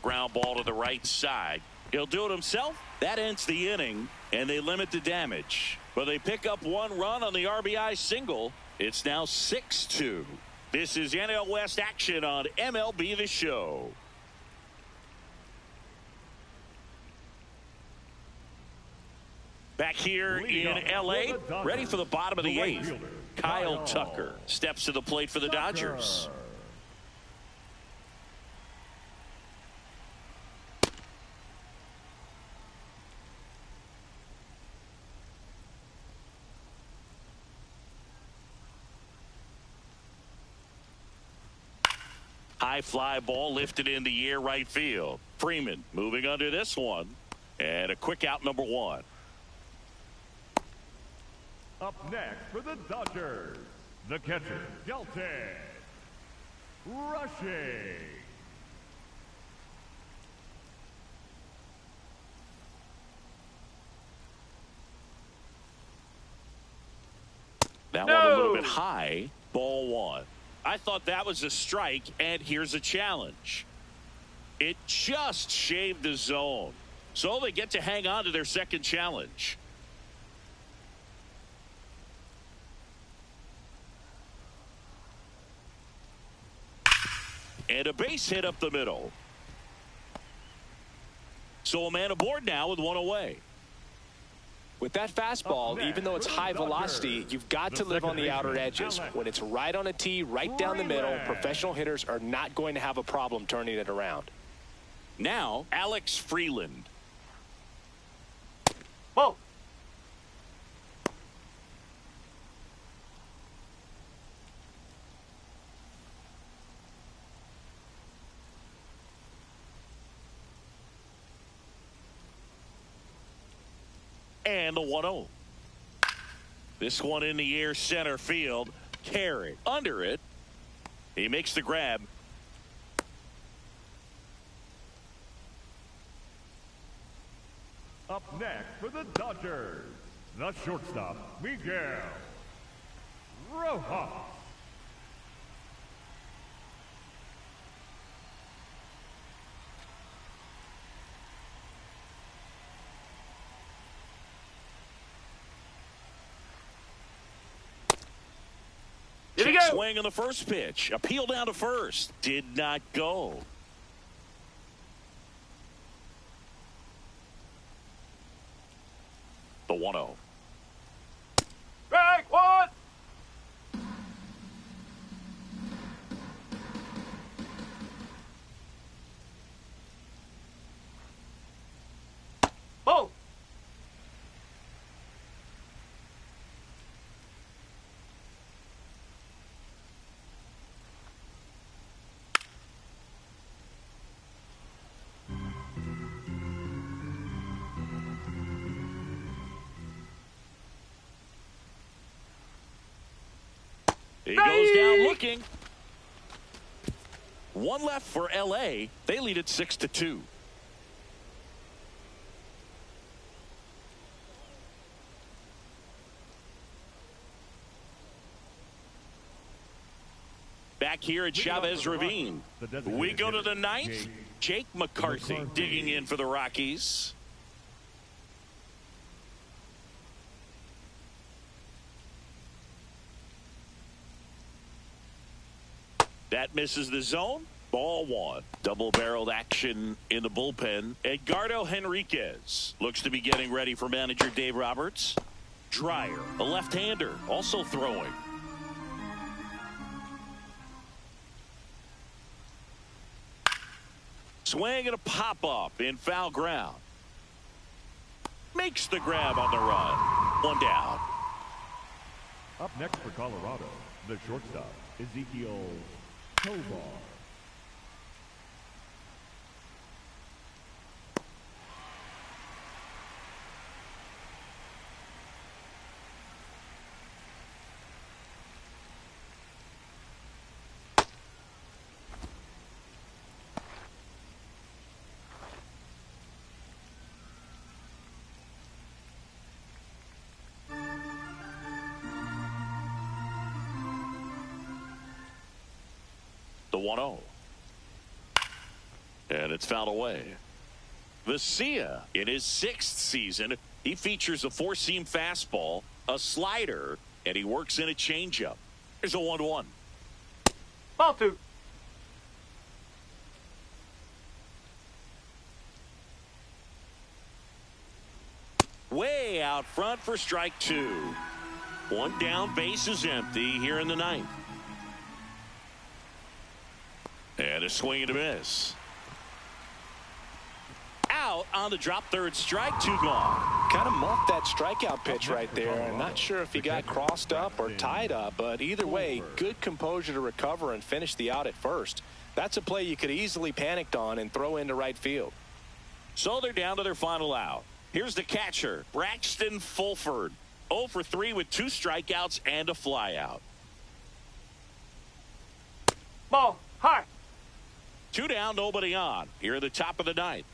Ground ball to the right side. He'll do it himself. That ends the inning, and they limit the damage. But they pick up one run on the RBI single. It's now 6-2. This is NL West action on MLB The Show. Back here in L.A., ready for the bottom of the eighth. Kyle Tucker steps to the plate for the Dodgers. High fly ball lifted in the air right field. Freeman moving under this one. And a quick out, number one. Up next for the Dodgers, the catcher, Dalton Rushing. That one a little bit high. Ball one. I thought that was a strike, and here's a challenge. It just shaved the zone. So they get to hang on to their second challenge. And a base hit up the middle. So a man aboard now with one away. With that fastball, even though it's high velocity, you've got to live on the outer edges. When it's right on a tee, right down the middle, professional hitters are not going to have a problem turning it around. Now, Alex Freeland. Ball. And the 1-0. This one in the air center field. Carry under it. He makes the grab. Up next for the Dodgers, the shortstop, Miguel Rojas. Here we go. Swing on the first pitch. Appeal down to first. Did not go. The 1-0. Strike one. Ball. He goes down looking. One left for L.A. They lead it 6-2. Back here at Chavez Ravine. We go to the ninth. Jake McCarthy digging in for the Rockies. That misses the zone. Ball one. Double-barreled action in the bullpen. Edgardo Henriquez looks to be getting ready for manager Dave Roberts. Dreyer, a left-hander, also throwing. Swing and a pop-up in foul ground. Makes the grab on the run. One down. Up next for Colorado, the shortstop, Ezekiel Tovar. 1-0. And it's fouled away. Vesia, in his 6th season, he features a 4-seam fastball, a slider, and he works in a changeup. Here's a 1-1. Ball 2. Way out front for strike 2. 1 down, base is empty here in the 9th. And a swing and a miss. Out on the drop, 3rd strike, 2 gone. Kind of muffed that strikeout pitch right there. I'm not sure if he got crossed up or tied up, but either way, good composure to recover and finish the out at first. That's a play you could easily panicked on and throw into right field. So they're down to their final out. Here's the catcher, Braxton Fulford. 0 for 3 with 2 strikeouts and a flyout. Ball high. 2 down, nobody on. Here at the top of the 9th.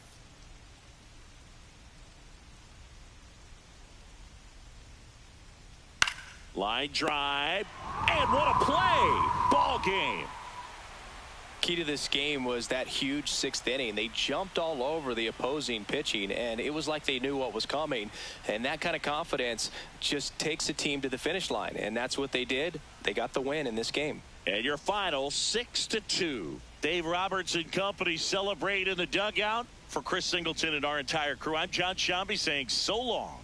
Line drive, and what a play! Ball game. Key to this game was that huge 6th inning. They jumped all over the opposing pitching, and it was like they knew what was coming. And that kind of confidence just takes a team to the finish line, and that's what they did. They got the win in this game. And your final 6-2. Dave Roberts and company celebrate in the dugout. For Chris Singleton and our entire crew, I'm John Shambi saying so long.